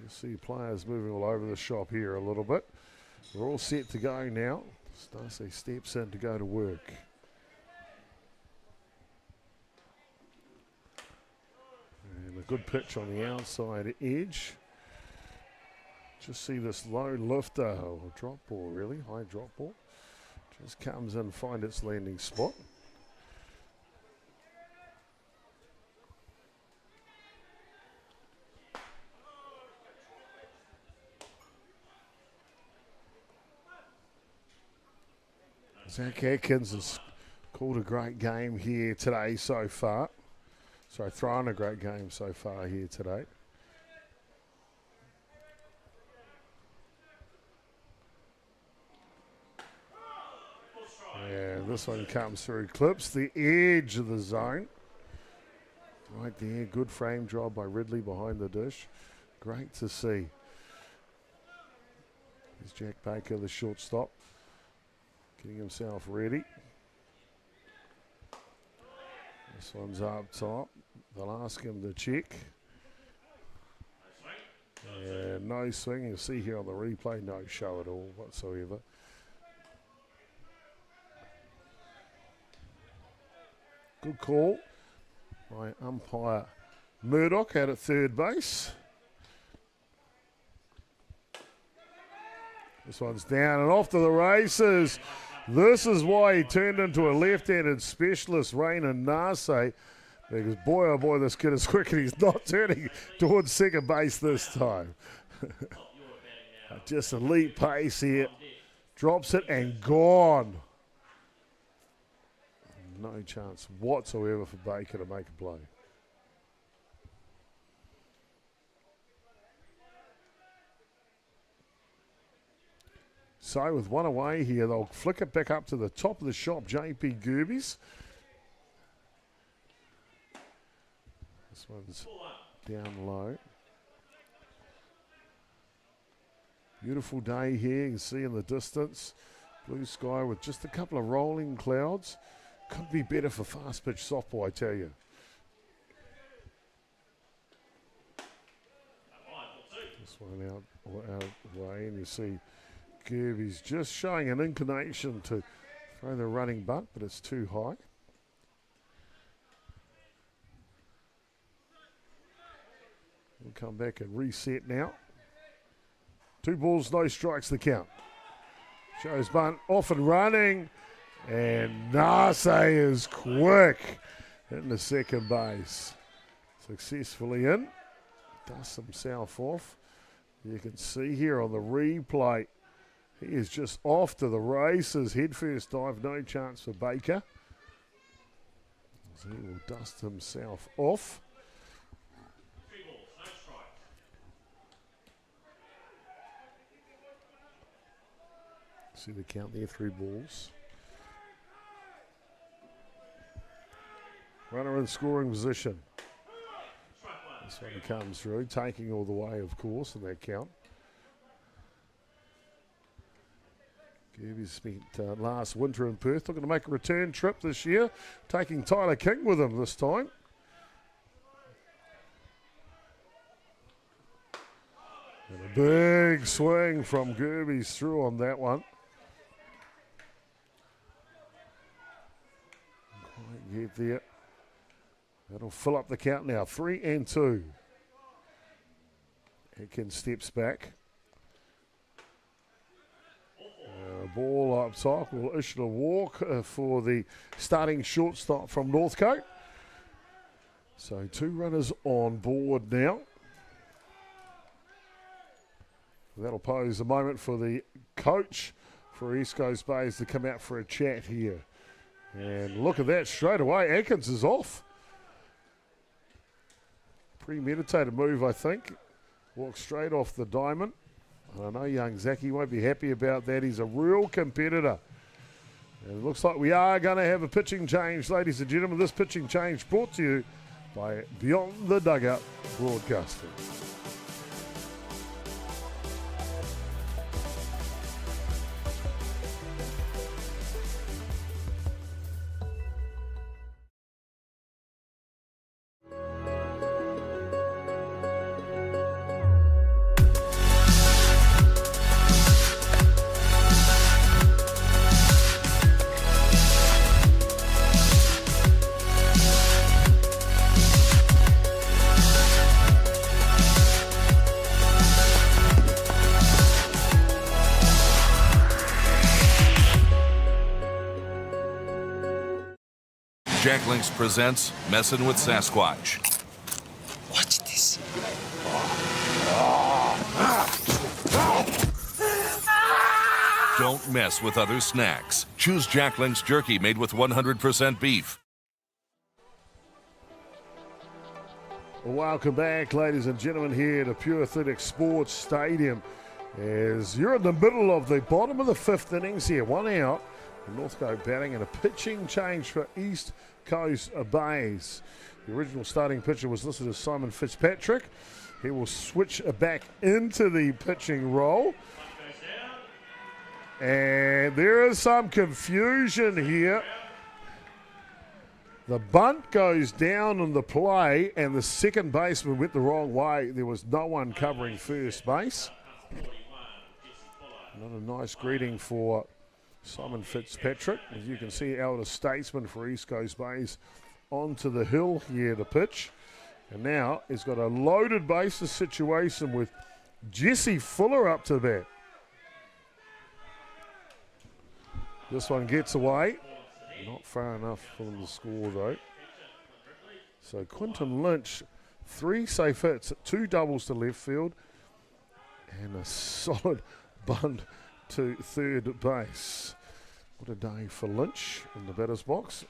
You see players moving all over the shop here a little bit. We're all set to go now. Starsey steps in to go to work. And a good pitch on the outside edge. Just see this low lifter, or drop ball really, high drop ball. Just comes in, find its landing spot. Zach Atkins has called a great game here today so far. Sorry, thrown a great game so far here today. And this one comes through, clips the edge of the zone. Right there, good frame job by Ridley behind the dish. Great to see. There's Jack Baker, the shortstop. Getting himself ready. This one's up top. They'll ask him to check. And no swing. You'll see here on the replay, no show at all whatsoever. Good call by umpire Murdoch out at 3rd base. This one's down and off to the races. This is why he turned into a left-handed specialist, Rainan Nase, because boy, oh boy, this kid is quick and he's not turning towards second base this time. Just elite pace here. Drops it and gone. no chance whatsoever for Baker to make a play. So with one away here, they'll flick it back up to the top of the shop, JP Gerbes. This one's down low. Beautiful day here, you can see in the distance. Blue sky with just a couple of rolling clouds. Could be better for fast pitch softball, I tell you. This one out way, and you see Gerbes just showing an inclination to throw the running butt, but it's too high. We'll come back and reset now. 2 balls, no strikes the count. Shows bunt off and running, and NHSA is quick in the second base. Successfully in, dusts himself off. You can see here on the replay, he is just off to the races. Head first dive, no chance for Baker. So he will dust himself off. See the count there, 3 balls. Runner in scoring position. This one comes through, taking all the way, of course, in that count. Gerbes spent last winter in Perth, looking to make a return trip this year, taking Tyler King with him this time. And a big swing from Gerbes through on that one. Quite get there. That'll fill up the count now, 3-2. Atkins steps back. Ball up top will issue a walk for the starting shortstop from Northcote. So 2 runners on board now. That'll pose a moment for the coach for East Coast Bays to come out for a chat here. And look at that straight away. Atkins is off. Premeditated move, I think. Walks straight off the diamond. I know young Zachy won't be happy about that. He's a real competitor. And it looks like we are going to have a pitching change, ladies and gentlemen. This pitching change brought to you by Beyond the Dugout Broadcasting. Jack Links presents Messin' with Sasquatch. Watch this. Don't mess with other snacks. Choose Jack Links jerky made with 100% beef. Welcome back, ladies and gentlemen, here at Pure Athletic Sports Stadium. As you're in the middle of the bottom of the 5th innings here, 1 out. Northcote batting and a pitching change for East Coast Bays. The original starting pitcher was listed as Simon Fitzpatrick. He will switch back into the pitching role. And there is some confusion here. The bunt goes down on the play and the second baseman went the wrong way. There was no one covering first base. Not a nice greeting for Simon Fitzpatrick. As you can see, elder statesman for East Coast Bays onto the hill here to pitch. And now he's got a loaded bases situation with Jesse Fuller up to bat. This one gets away. Not far enough for them to score though. So Quinton Lynch, 3 safe hits, 2 doubles to left field, and a solid bunt to third base. What a day for Lynch in the batter's box.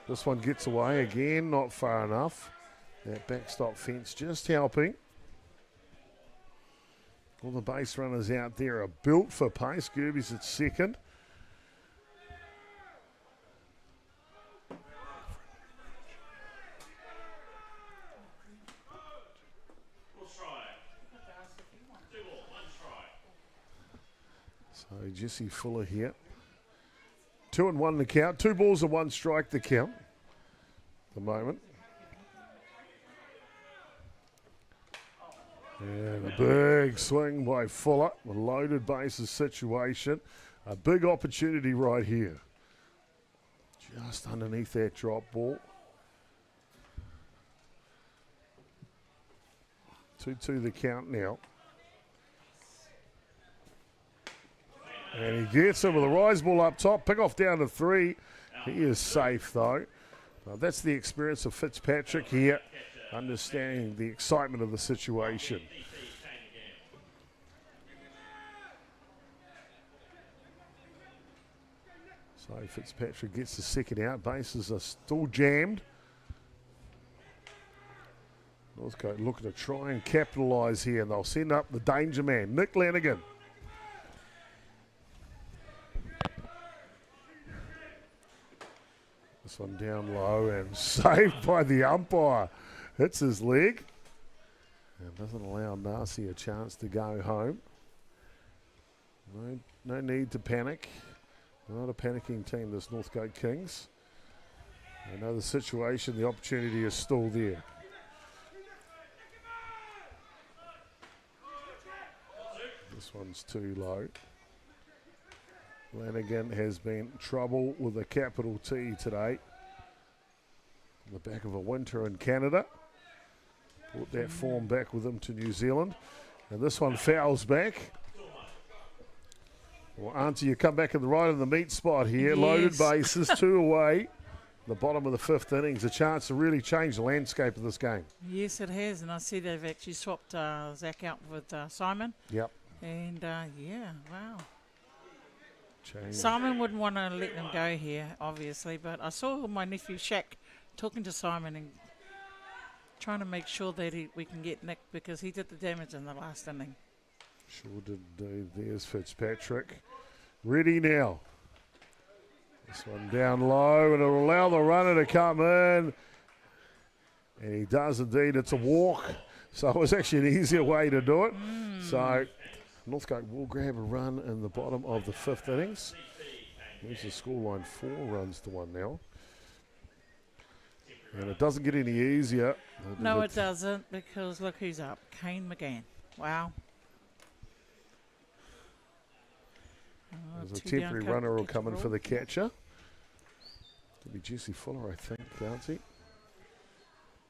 This one gets away again, not far enough. That backstop fence just helping. All the base runners out there are built for pace. Gerbes at second. So Jesse Fuller here. 2-1 the count. 2 balls and 1 strike the count. At the moment. And a big swing by Fuller. A loaded bases situation. A big opportunity right here. Just underneath that drop ball. 2-2 the count now. And he gets him with a rise ball up top. Pick off down to 3. He is safe though. That's the experience of Fitzpatrick here. Understanding the excitement of the situation. So Fitzpatrick gets the second out. Bases are still jammed. Northcote looking to try and capitalise here, and they'll send up the danger man, Nick Lanigan. This one down low and saved by the umpire. Hits his leg and doesn't allow Narcy a chance to go home. No need to panic. They're not a panicking team, this Northcote Kings. They know the situation, the opportunity is still there. This one's too low. Lanigan has been trouble with a capital T today. On the back of a winter in Canada. Brought that form back with him to New Zealand. And this one fouls back. Well, Auntie, you come back in the right of the meat spot here. Yes. Loaded bases, 2 away. The bottom of the 5th innings. A chance to really change the landscape of this game. Yes, it has. And I see they've actually swapped Zach out with Simon. Yep. And, yeah, wow. Change. Simon wouldn't want to let them go here, obviously, but I saw my nephew Shaq talking to Simon and trying to make sure that we can get Nick because he did the damage in the last inning. Sure did do. There's Fitzpatrick. Ready now. This one down low, and it'll allow the runner to come in. And he does indeed. It's a walk. So it was actually an easier way to do it. So Northcote will grab a run in the bottom of the 5th innings. There's the scoreline, 4 runs to 1 now. And it doesn't get any easier. No, it doesn't, because look who's up. Kane McGann. Wow. There's a temporary runner will come in for the catcher. It'll be Jesse Fuller, I think, Bouncy.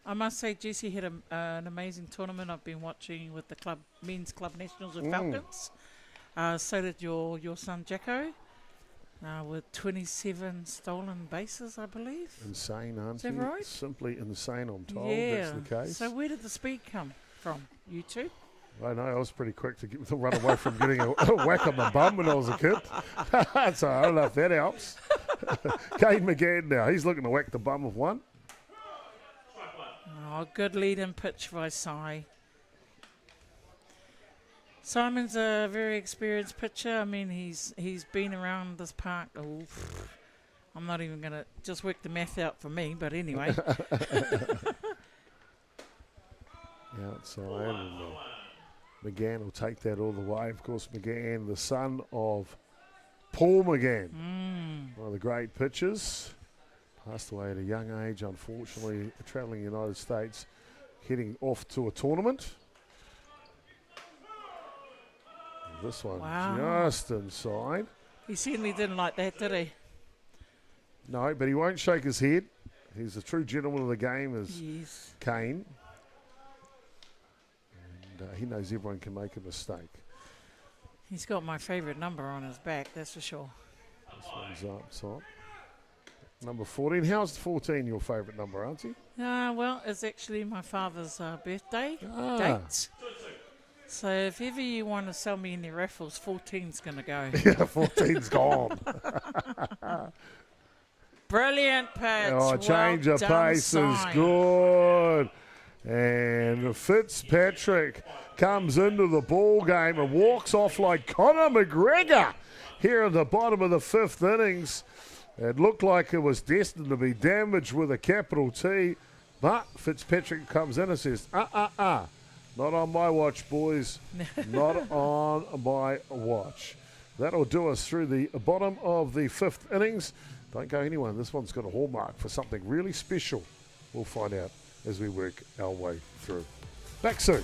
I must say, Jesse had an amazing tournament. I've been watching with the club, men's club nationals with Falcons. So did your son Jacko, with 27 stolen bases, I believe. Insane, aren't you? Is that right? Simply insane, I'm told. Yeah. That's the case. So where did the speed come from? You two? I know, I was pretty quick to run away from getting a whack on the bum when I was a kid. So I don't know if that helps. Kane McGann now, he's looking to whack the bum of one. Oh, good lead-in pitch by Si. Simon's a very experienced pitcher. I mean, he's been around this park. Oh, I'm not even going to just work the math out for me, but anyway. Outside, and McGann will take that all the way. Of course, McGann, the son of Paul McGann, one of the great pitchers. Passed away at a young age, unfortunately, travelling the United States, heading off to a tournament. This one just inside. He certainly didn't like that, did he? No, but he won't shake his head. He's a true gentleman of the game, as Kane. And he knows everyone can make a mistake. He's got my favourite number on his back, that's for sure. This one's up top. Number 14. How's 14 your favourite number, Auntie? Well, it's actually my father's birthday date. So if ever you want to sell me any raffles, 14's going to go. Yeah, 14's gone. Brilliant pitch. Oh, change of pace is good. And Fitzpatrick comes into the ball game and walks off like Conor McGregor here at the bottom of the 5th innings. It looked like it was destined to be damaged with a capital T, but Fitzpatrick comes in and says, not on my watch, boys. Not on my watch. That'll do us through the bottom of the 5th innings. Don't go anywhere. This one's got a hallmark for something really special. We'll find out as we work our way through. Back soon.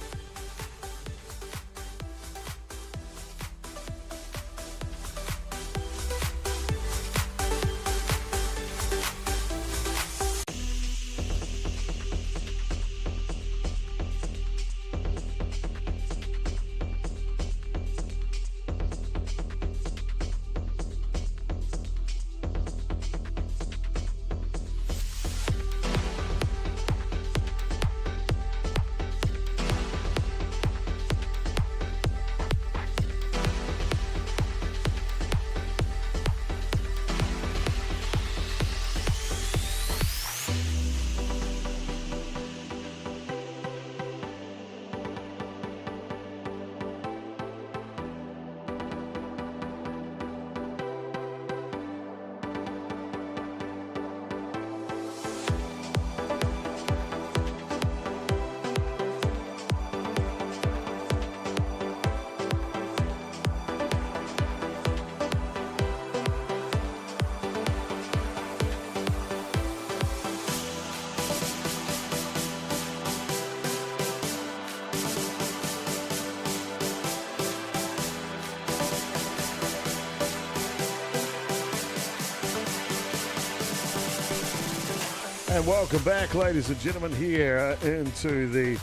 And welcome back, ladies and gentlemen, here into the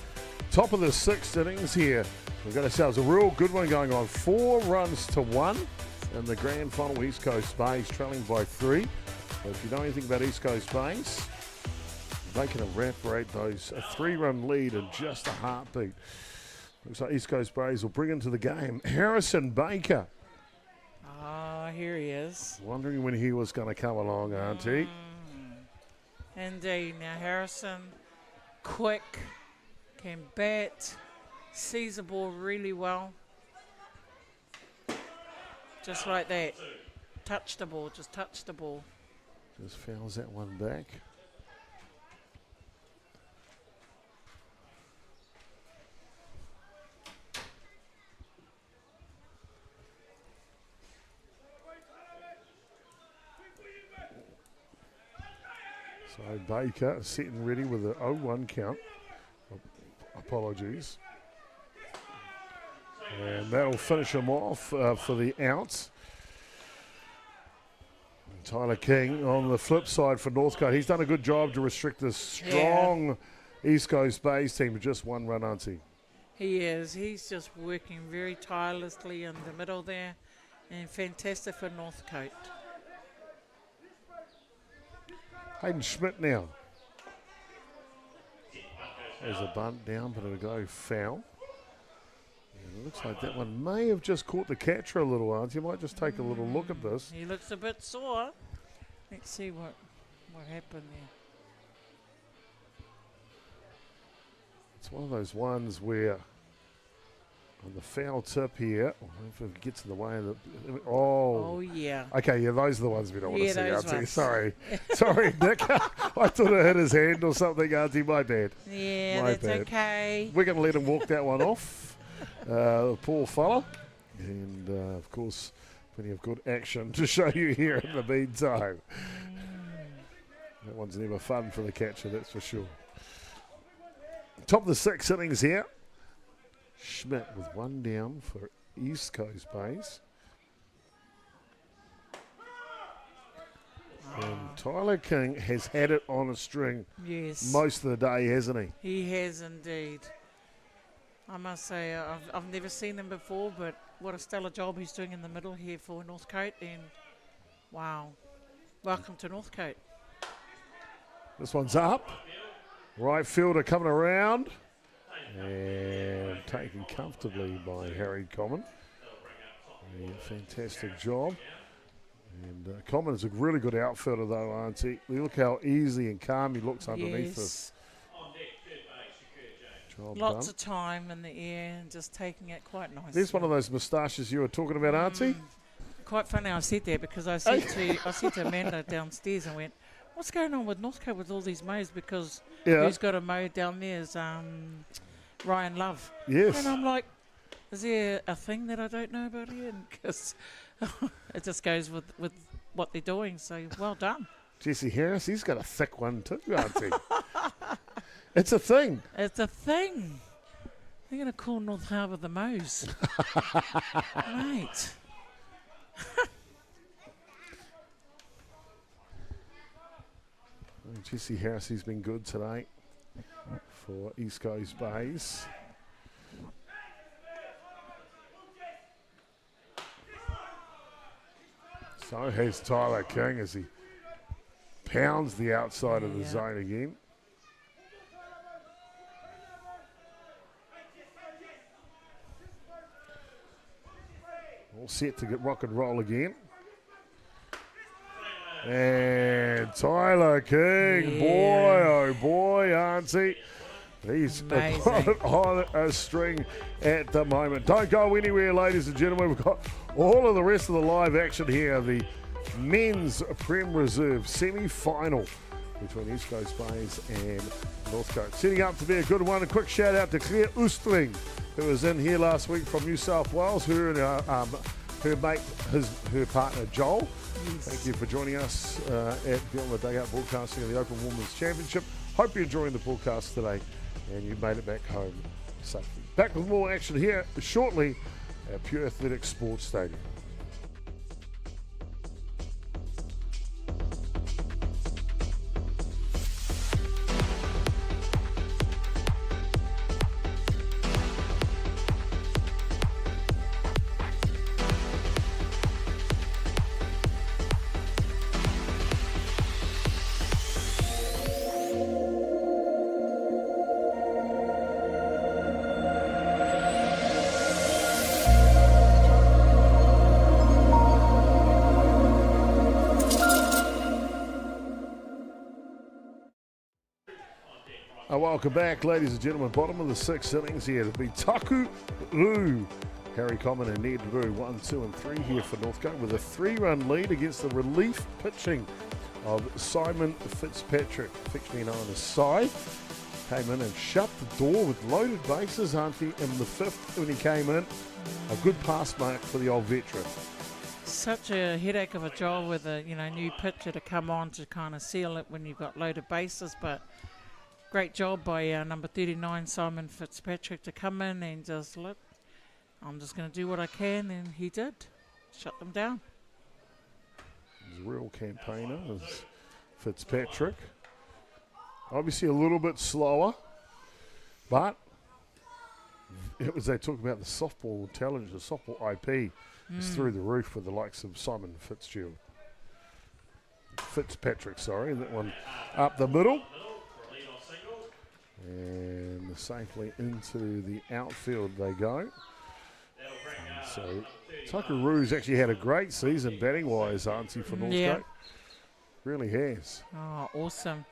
top of the 6th innings here. We've got ourselves a real good one going on. 4 runs to 1 in the grand final. East Coast Bays trailing by 3. But if you know anything about East Coast Bays, they can evaporate those a 3-run lead in just a heartbeat. Looks like East Coast Bays will bring into the game Harrison Baker. Ah, here he is. Wondering when he was going to come along, aren't he? Indeed. Now Harrison, quick, can bat, sees the ball really well. Just like that. Touch the ball, just touch the ball. Just fouls that one back. So Baker sitting ready with an 0-1 count. Apologies. And that'll finish him off for the outs. And Tyler King on the flip side for Northcote. He's done a good job to restrict this strong East Coast Bays team to just 1 run, auntie. He is. He's just working very tirelessly in the middle there. And fantastic for Northcote. Hayden Schmidt now. There's a bunt down, but it'll go foul. And it looks like that one may have just caught the catcher a little, auntie. You might just take a little look at this. He looks a bit sore. Let's see what happened there. It's one of those ones where on the foul tip here, if it gets in the way of the... Oh, yeah. Okay, yeah, those are the ones we don't want to see, those auntie. ones. Sorry, Nick. I thought it hit his hand or something, auntie. My bad. Yeah, My that's bad. okay. We're going to let him walk that one off, the poor fella. And, of course, plenty of good action to show you here in the meantime. That one's never fun for the catcher, that's for sure. Top of the 6th innings here. Schmidt with 1 down for East Coast Bays. And Tyler King has had it on a string most of the day, hasn't he? He has indeed. I must say, I've never seen him before, but what a stellar job he's doing in the middle here for Northcote. And wow, welcome to Northcote. This one's up. Right fielder coming around. And taken comfortably by Harry Common. A fantastic job. And Common is a really good outfielder, though, aren't he? Look how easy and calm he looks underneath Yes. this. Job Lots done. of time in the air and just taking it quite nicely. There's one of those moustaches you were talking about, auntie. Quite funny I said that because I said to Amanda downstairs and went, what's going on with Northcote with all these mows? Because who's got a mow down there is Ryan Love. Yes. And I'm like, is there a thing that I don't know about here? Because it just goes with what they're doing. So well done. Jesse Harris, he's got a thick one too, auntie. It's a thing. It's a thing. They're going to call North Harbour the Mows. Right. Jesse Harris, he's been good today for East Coast Bays. So has Tyler King as he pounds the outside of the zone again. All set to get rock and roll again. And Tyler King, boy, oh boy, auntie. He's on a string at the moment. Don't go anywhere, ladies and gentlemen. We've got all of the rest of the live action here. The men's Prem Reserve semi-final between East Coast Bays and Northcote. Setting up to be a good one. A quick shout out to Claire Oostling, who was in here last week from New South Wales. Her and her partner Joel. Yes. Thank you for joining us at Beyond the Dugout broadcasting of the Open Women's Championship. Hope you're enjoying the broadcast today and you made it back home safely. Back with more action here shortly at Pure Athletics Sports Stadium. Welcome back, ladies and gentlemen. Bottom of the sixth innings here to be Taku Roo, Harry Common and Ned Roo, 1, 2 and 3 here for Northcote with a 3-run lead against the relief pitching of Simon Fitzpatrick, affectionately known as Si. Came in and shut the door with loaded bases, auntie, in the fifth when he came in. A good pass mark for the old veteran. Such a headache of a job with a new pitcher to come on to kind of seal it when you've got loaded bases, but great job by number 39, Simon Fitzpatrick, to come in and just look, I'm just going to do what I can, and he did. Shut them down. He's a real campaigner, is Fitzpatrick. Obviously a little bit slower, but it was, they talk about the softball challenge, the softball IP is through the roof with the likes of Simon Fitzpatrick, sorry, that one up the middle. And safely into the outfield they go. And so Tuckeroo's actually had a great season batting-wise, auntie, for Northcote. Yeah. Really has. Oh, awesome.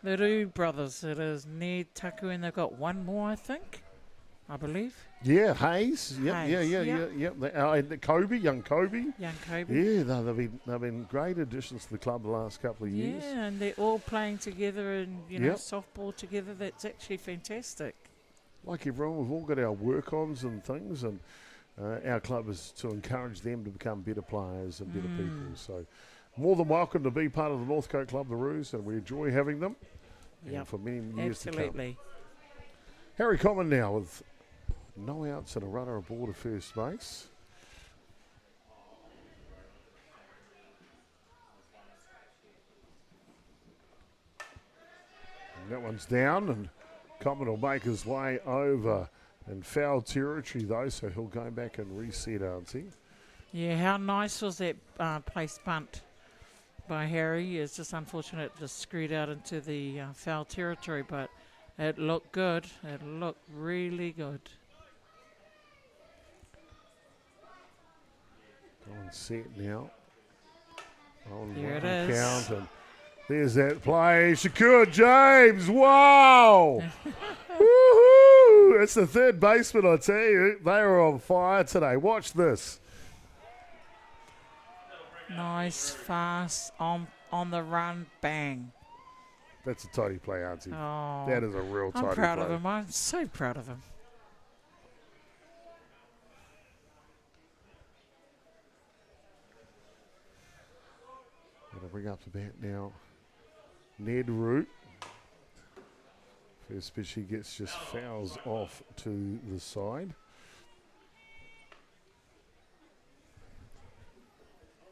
The Roo brothers, it is Ned, Taku, and they've got one more, I think, I believe. Yeah, Hayes. Yep, Hayes, yeah. And Kobe, young Kobe. Young Kobe. Yeah, they've been great additions to the club the last couple of years. Yeah, and they're all playing together and, softball together. That's actually fantastic. Like everyone, we've all got our work-ons and things, and our club is to encourage them to become better players and better people. So more than welcome to be part of the Northcote Club, the Roos, and we enjoy having them for many years to come. Absolutely. Harry Common now with no outs and a runner aboard at first base. And that one's down, and Common will make his way over in foul territory though, so he'll go back and reset, auntie. Yeah, how nice was that place bunt by Harry? It's just unfortunate it just screwed out into the foul territory, but it looked good. It looked really good. Go and set now. On Here it one is. count, and there's that play. Shakur James. Wow. Woohoo. It's the third baseman, I tell you. They are on fire today. Watch this. Nice, fast, on the run, bang. That's a tidy play, Auntie. Oh, That is a real tidy play. I'm proud of him. I'm so proud of him. Gonna bring up the bat now. Ned Root. First pitch he gets just fouls off to the side.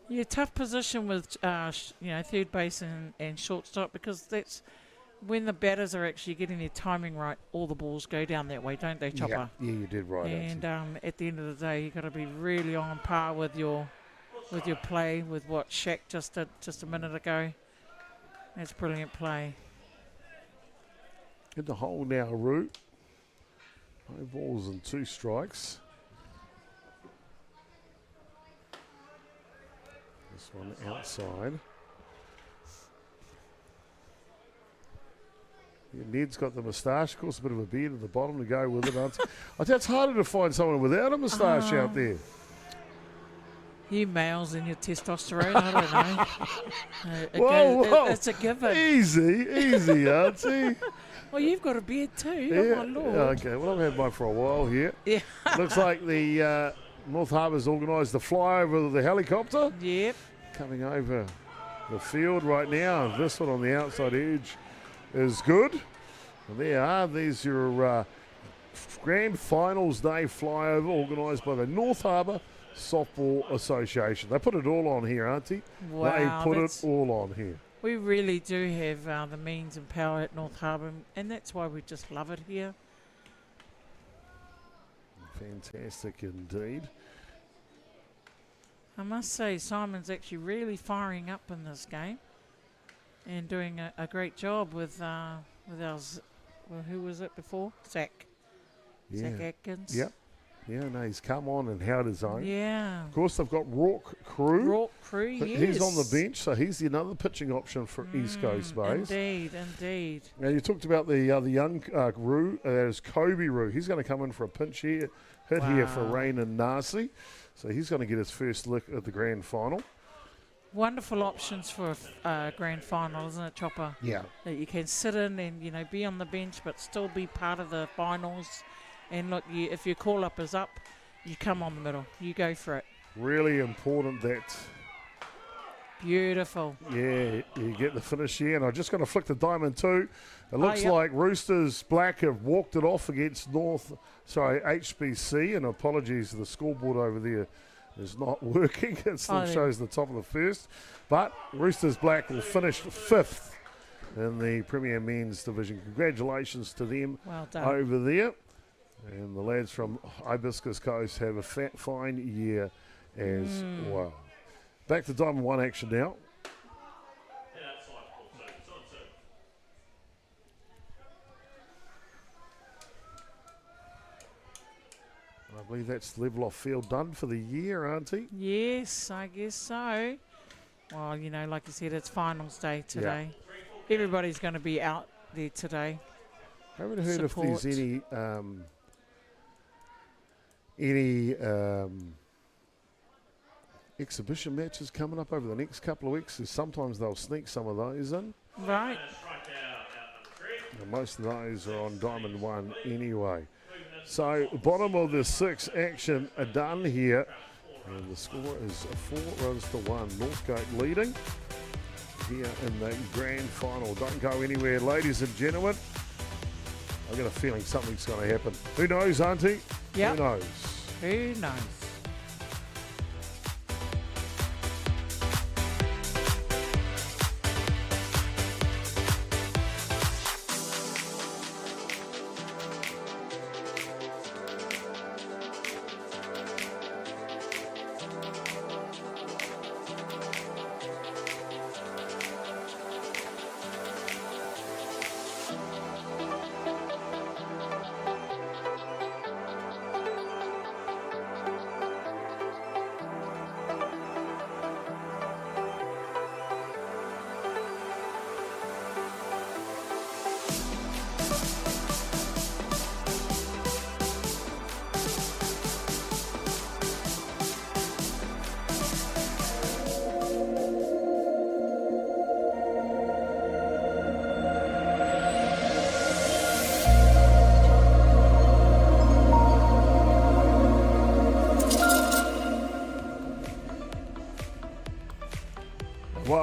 Yeah, tough position with third base and shortstop, because that's when the batters are actually getting their timing right. All the balls go down that way, don't they, Chopper? Yeah, you did right. And at the end of the day, you got to be really on par with your play, with what Shaq just did just a minute ago. That's brilliant play. In the hole now, Root. No balls and 2 strikes. This one outside. Yeah, Ned's got the moustache, of course, a bit of a beard at the bottom to go with it. I think it's harder to find someone without a moustache out there. You males and your testosterone, I don't know. Whoa. It's a given. Easy, Auntie. Well, you've got a beard too. Yeah. Oh, my Lord. Okay, well, I've had mine for a while here. Yeah. Looks like the North Harbour's organised the flyover of the helicopter. Yep. Coming over the field right now. This one on the outside edge is good. And there are. There's your Grand Finals Day flyover organised by the North Harbour Softball Association. They put it all on here, Auntie. Wow. They put it all on here. We really do have the means and power at North Harbour, and that's why we just love it here. Fantastic indeed. I must say, Simon's actually really firing up in this game and doing a great job with our, who was it before? Zach. Yeah. Zach Atkins. Yep. Yeah, no, he's come on and held his own. Yeah. Of course, they've got Rourke Crew. Rourke Crew, yes. He's on the bench, so he's another pitching option for East Coast Bays. Indeed. Now, you talked about the young Roo. There's Kobe Roo. He's going to come in for a pinch here, hit here for Rain and Nasi. So he's going to get his first look at the grand final. Wonderful options for a grand final, isn't it, Chopper? Yeah. That you can sit in and, be on the bench but still be part of the finals. And look, if your call-up is up, you come on the middle. You go for it. Really important that... Beautiful. Yeah, you get the finish here. And I'm just going to flick the diamond too. It looks like Roosters Black have walked it off against HBC. And apologies, the scoreboard over there is not working. It still shows the top of the first. But Roosters Black will finish 5th in the Premier Men's Division. Congratulations to them over there. And the lads from Hibiscus Coast have a fine year as well. Back to Diamond 1 action now. I believe that's level off field done for the year, Auntie? Yes, I guess so. Well, like you said, it's finals day today. Yeah. Everybody's going to be out there today. I haven't heard if there's any exhibition matches coming up over the next couple of weeks. Sometimes they'll sneak some of those in. Right. And most of those are on Diamond 1 anyway. So bottom of the 6 action are done here. And the score is 4-1. Northcote leading here in the grand final. Don't go anywhere, ladies and gentlemen. I've got a feeling something's going to happen. Who knows, Auntie? Yep. Who knows? Who knows?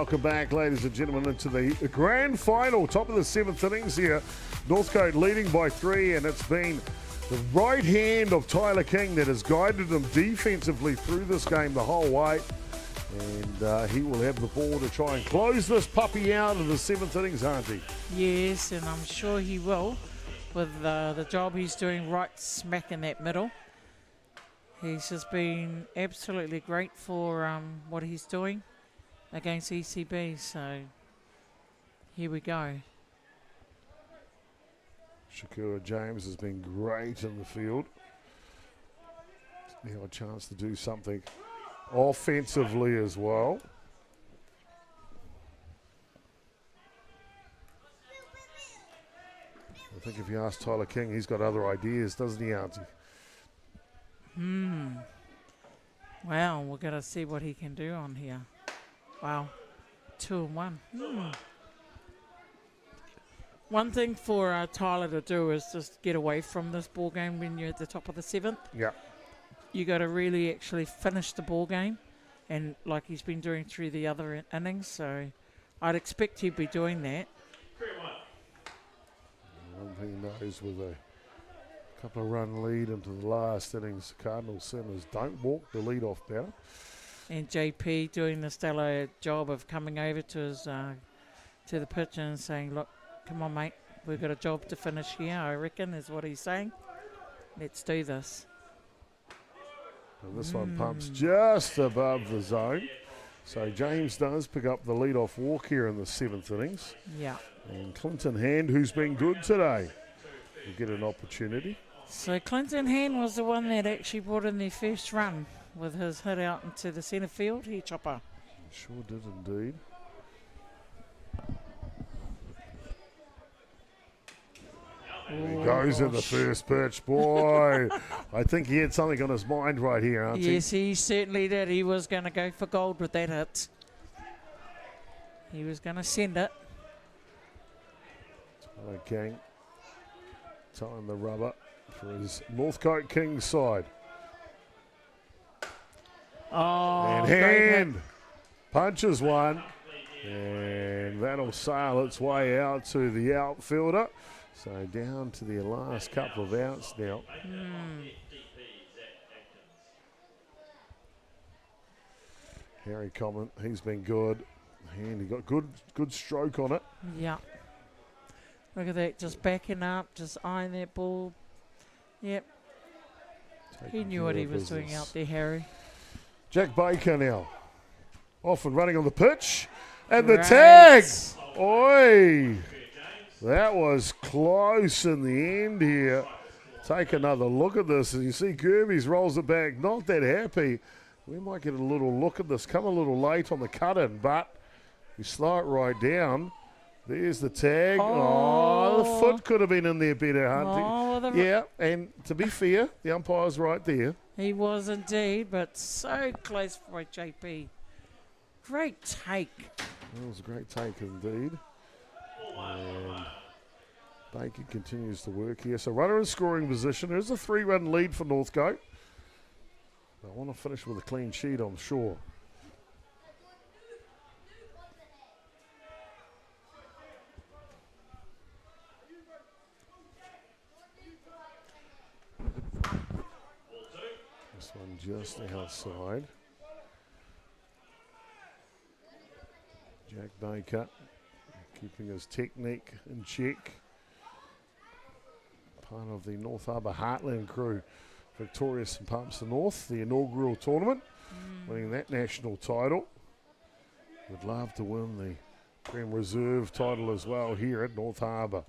welcome back, ladies and gentlemen, into the grand final, top of the 7th innings here. Northcote leading by 3, and it's been the right hand of Tyler King that has guided them defensively through this game the whole way. And he will have the ball to try and close this puppy out of the 7th innings, aren't he? Yes, and I'm sure he will with the job he's doing right smack in that middle. He's just been absolutely great for what he's doing against ECB, so here we go. Shakira James has been great in the field. Now a chance to do something offensively as well. I think if you ask Tyler King, he's got other ideas, doesn't he, Auntie? Wow, we're going to see what he can do on here. Wow, 2 and 1. One thing for Tyler to do is just get away from this ball game when you're at the top of the 7th. Yeah. You got to really actually finish the ball game, and like he's been doing through the other innings. So I'd expect he'd be doing that. One thing he knows with a couple of run lead into the last innings, Cardinal centers don't walk the lead off batter. And JP doing the stellar job of coming over to his to the pitch and saying, "Look, come on, mate, we've got a job to finish here." I reckon is what he's saying. Let's do this. And this one pumps just above the zone. So James does pick up the lead-off walk here in the 7th innings. Yeah. And Clinton Hand, who's been good today, will get an opportunity. So Clinton Hand was the one that actually brought in their first run with his hit out into the centre field. Here, Chopper. Sure did indeed. He goes in the first pitch. Boy, I think he had something on his mind right here, Auntie. Yes, he certainly did. He was going to go for gold with that hit. He was going to send it. Tyler King tying the rubber for his Northcote Kings side. Oh, And Hand punches one. And that'll sail its way out to the outfielder. So down to the last couple of outs now. Harry Common, he's been good. And he got good stroke on it. Yeah. Look at that, just backing up, just eyeing that ball. Yep. He knew what he was doing out there, Harry. Jack Baker now. Off and running on the pitch. And the tag! Oi! That was close in the end here. Take another look at this. And you see Gerbes rolls it back. Not that happy. We might get a little look at this. Come a little late on the cut-in, but we slow it right down. There's the tag. Oh, the foot could have been in there better, Hunty. Yeah, and to be fair, the umpire's right there. He was indeed, but so close for JP. Great take. That was a great take indeed. And Baker continues to work here. So runner in scoring position. There's a 3-run lead for Northcote. I want to finish with a clean sheet, I'm sure. This one just outside. Jack Baker keeping his technique in check. Part of the North Harbour Heartland crew, victorious in Palmerston North, the inaugural tournament, winning that national title. Would love to win the Prem Reserve title as well here at North Harbour.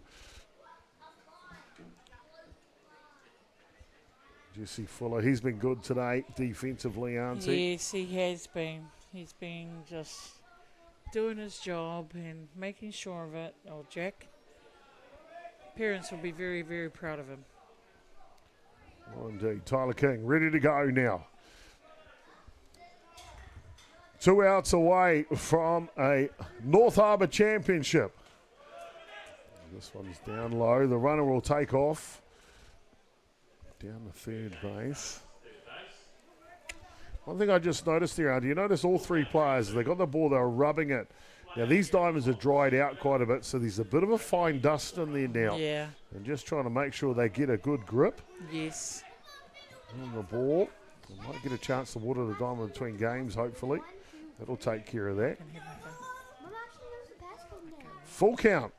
Jesse Fuller, he's been good today defensively, aren't he? Yes, he has been. He's been just doing his job and making sure of it. Oh, Jack. Parents will be very, very proud of him. Oh, indeed. Tyler King ready to go now. 2 outs away from a North Harbour championship. This one's down low. The runner will take off. Down the third base. One thing I just noticed here, do you notice all three players, they got the ball, they were rubbing it. Now, these diamonds are dried out quite a bit, so there's a bit of a fine dust in there now. Yeah. And just trying to make sure they get a good grip Yes. on the ball. They might get a chance to water the diamond between games, hopefully. That'll take care of that. Full count.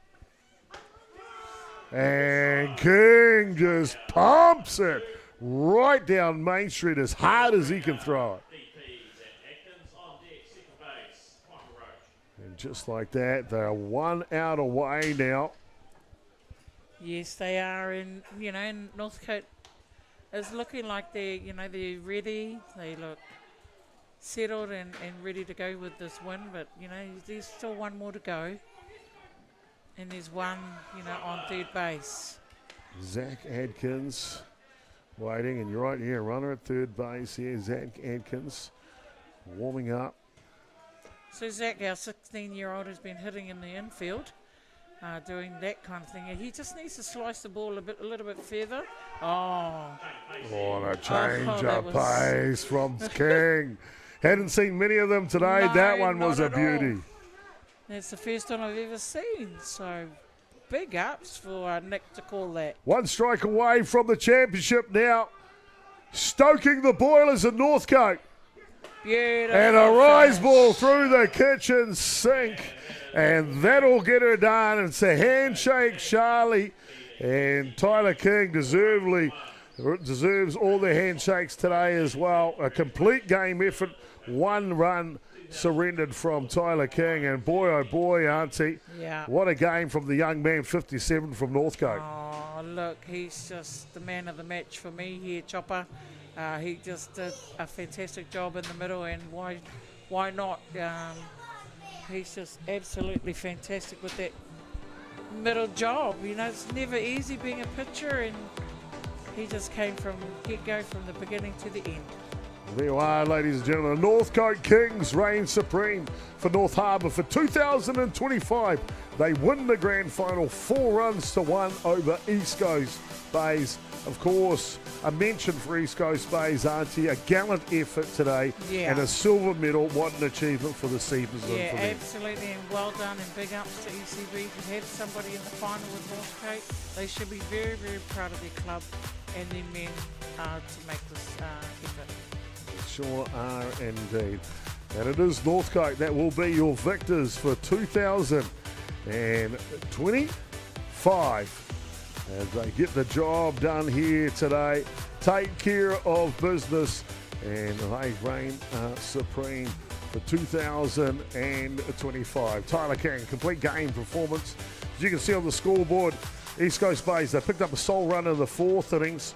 And King just pumps it right down Main Street as hard as he can throw it. And just like that, they are 1 out away now. Yes, they are. And, and Northcote is looking like they're ready. They look settled and ready to go with this win. But, there's still one more to go. And there's one, on third base. Zach Adkins waiting, and you're right here, runner at third base here, Zach Adkins warming up. So Zach, our 16-year-old, has been hitting in the infield, doing that kind of thing. He just needs to slice the ball a little bit further. Oh, and a change that of was- pace from King. Hadn't seen many of them today. No, That one was a not at all. beauty. That's the first one I've ever seen. So big ups for Nick to call that. One strike away from the championship now. Stoking the boilers in Northcote. Beautiful. And a rise finish. ball through the kitchen sink. And that'll get her done. It's a handshake, Charlie. And Tyler King deserves all the handshakes today as well. A complete game effort. 1 run surrendered from Tyler King. And boy, oh boy, Auntie. Yeah. What a game from the young man, 57 from Northcote. Oh, look, he's just the man of the match for me here, Chopper. He just did a fantastic job in the middle, and why not? He's just absolutely fantastic with that middle job. It's never easy being a pitcher, and he just came from get-go from the beginning to the end. There you are, ladies and gentlemen. Northcote Kings reign supreme for North Harbour for 2025. They win the grand final 4-1 over East Coast Bays. Of course, a mention for East Coast Bays, Auntie. A gallant effort today, Yeah. and a silver medal. What an achievement for the Seepers. Yeah, for them. absolutely, and well done, and big ups to ECB to have somebody in the final with Northcote. They should be very, very proud of their club and their men to make this effort. Sure are indeed. And it is Northcote that will be your victors for 2025. As they get the job done here today, take care of business, and they reign supreme for 2025. Tyler King, complete game performance. As you can see on the scoreboard, East Coast Bays, they picked up a sole run in the 4th innings.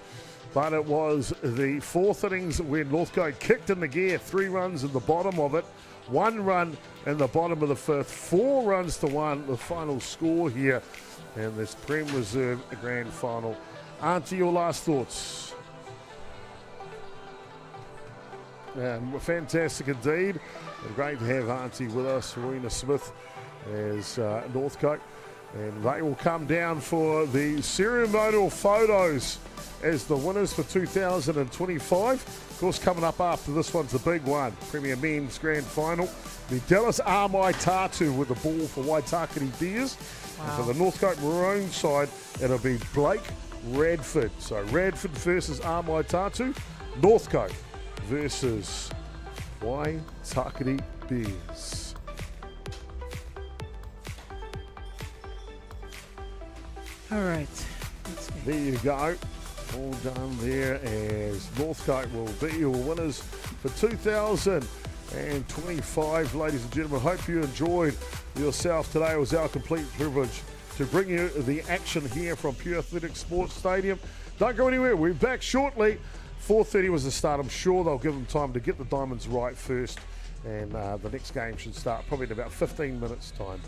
But it was the 4th innings when Northcote kicked in the gear, 3 runs in the bottom of it, 1 run in the bottom of the 5th, 4 runs to 1, the final score here. And this Prem Reserve Grand Final. Auntie, your last thoughts? Fantastic indeed. And great to have Auntie with us, Serena Smith, as Northcote. And they will come down for the ceremonial photos as the winners for 2025. Of course, coming up after this one's the big one, Premier Men's Grand Final. The Dallas Armai Tatu with the ball for Waitakere Bears. Wow. And for the Northcote Maroon side, it'll be Blake Radford. So Radford versus Armai Tatu, Northcote versus Waitakere Bears. All right. Let's go. There you go. All done there, as Northcote will be your winners for 2025. Ladies and gentlemen, hope you enjoyed yourself today. It was our complete privilege to bring you the action here from Pure Athletic Sports Stadium. Don't go anywhere. We're back shortly. 4:30 was the start. I'm sure they'll give them time to get the diamonds right first, and the next game should start probably in about 15 minutes time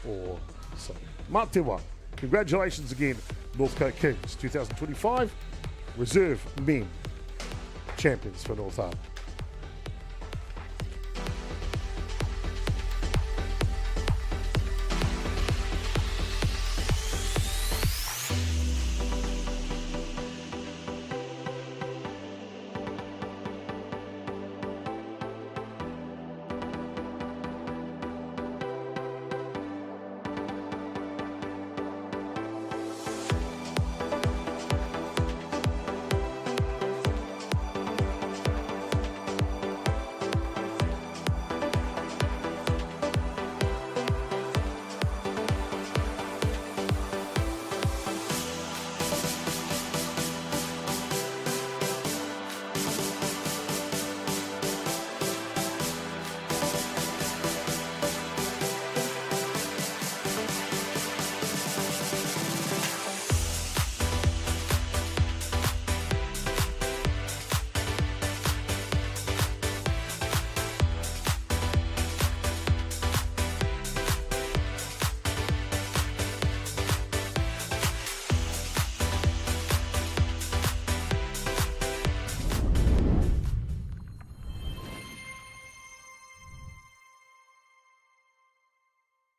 or so. Matewa. Congratulations again, Northcote Kings 2025 Reserve Men champions for North Harbour.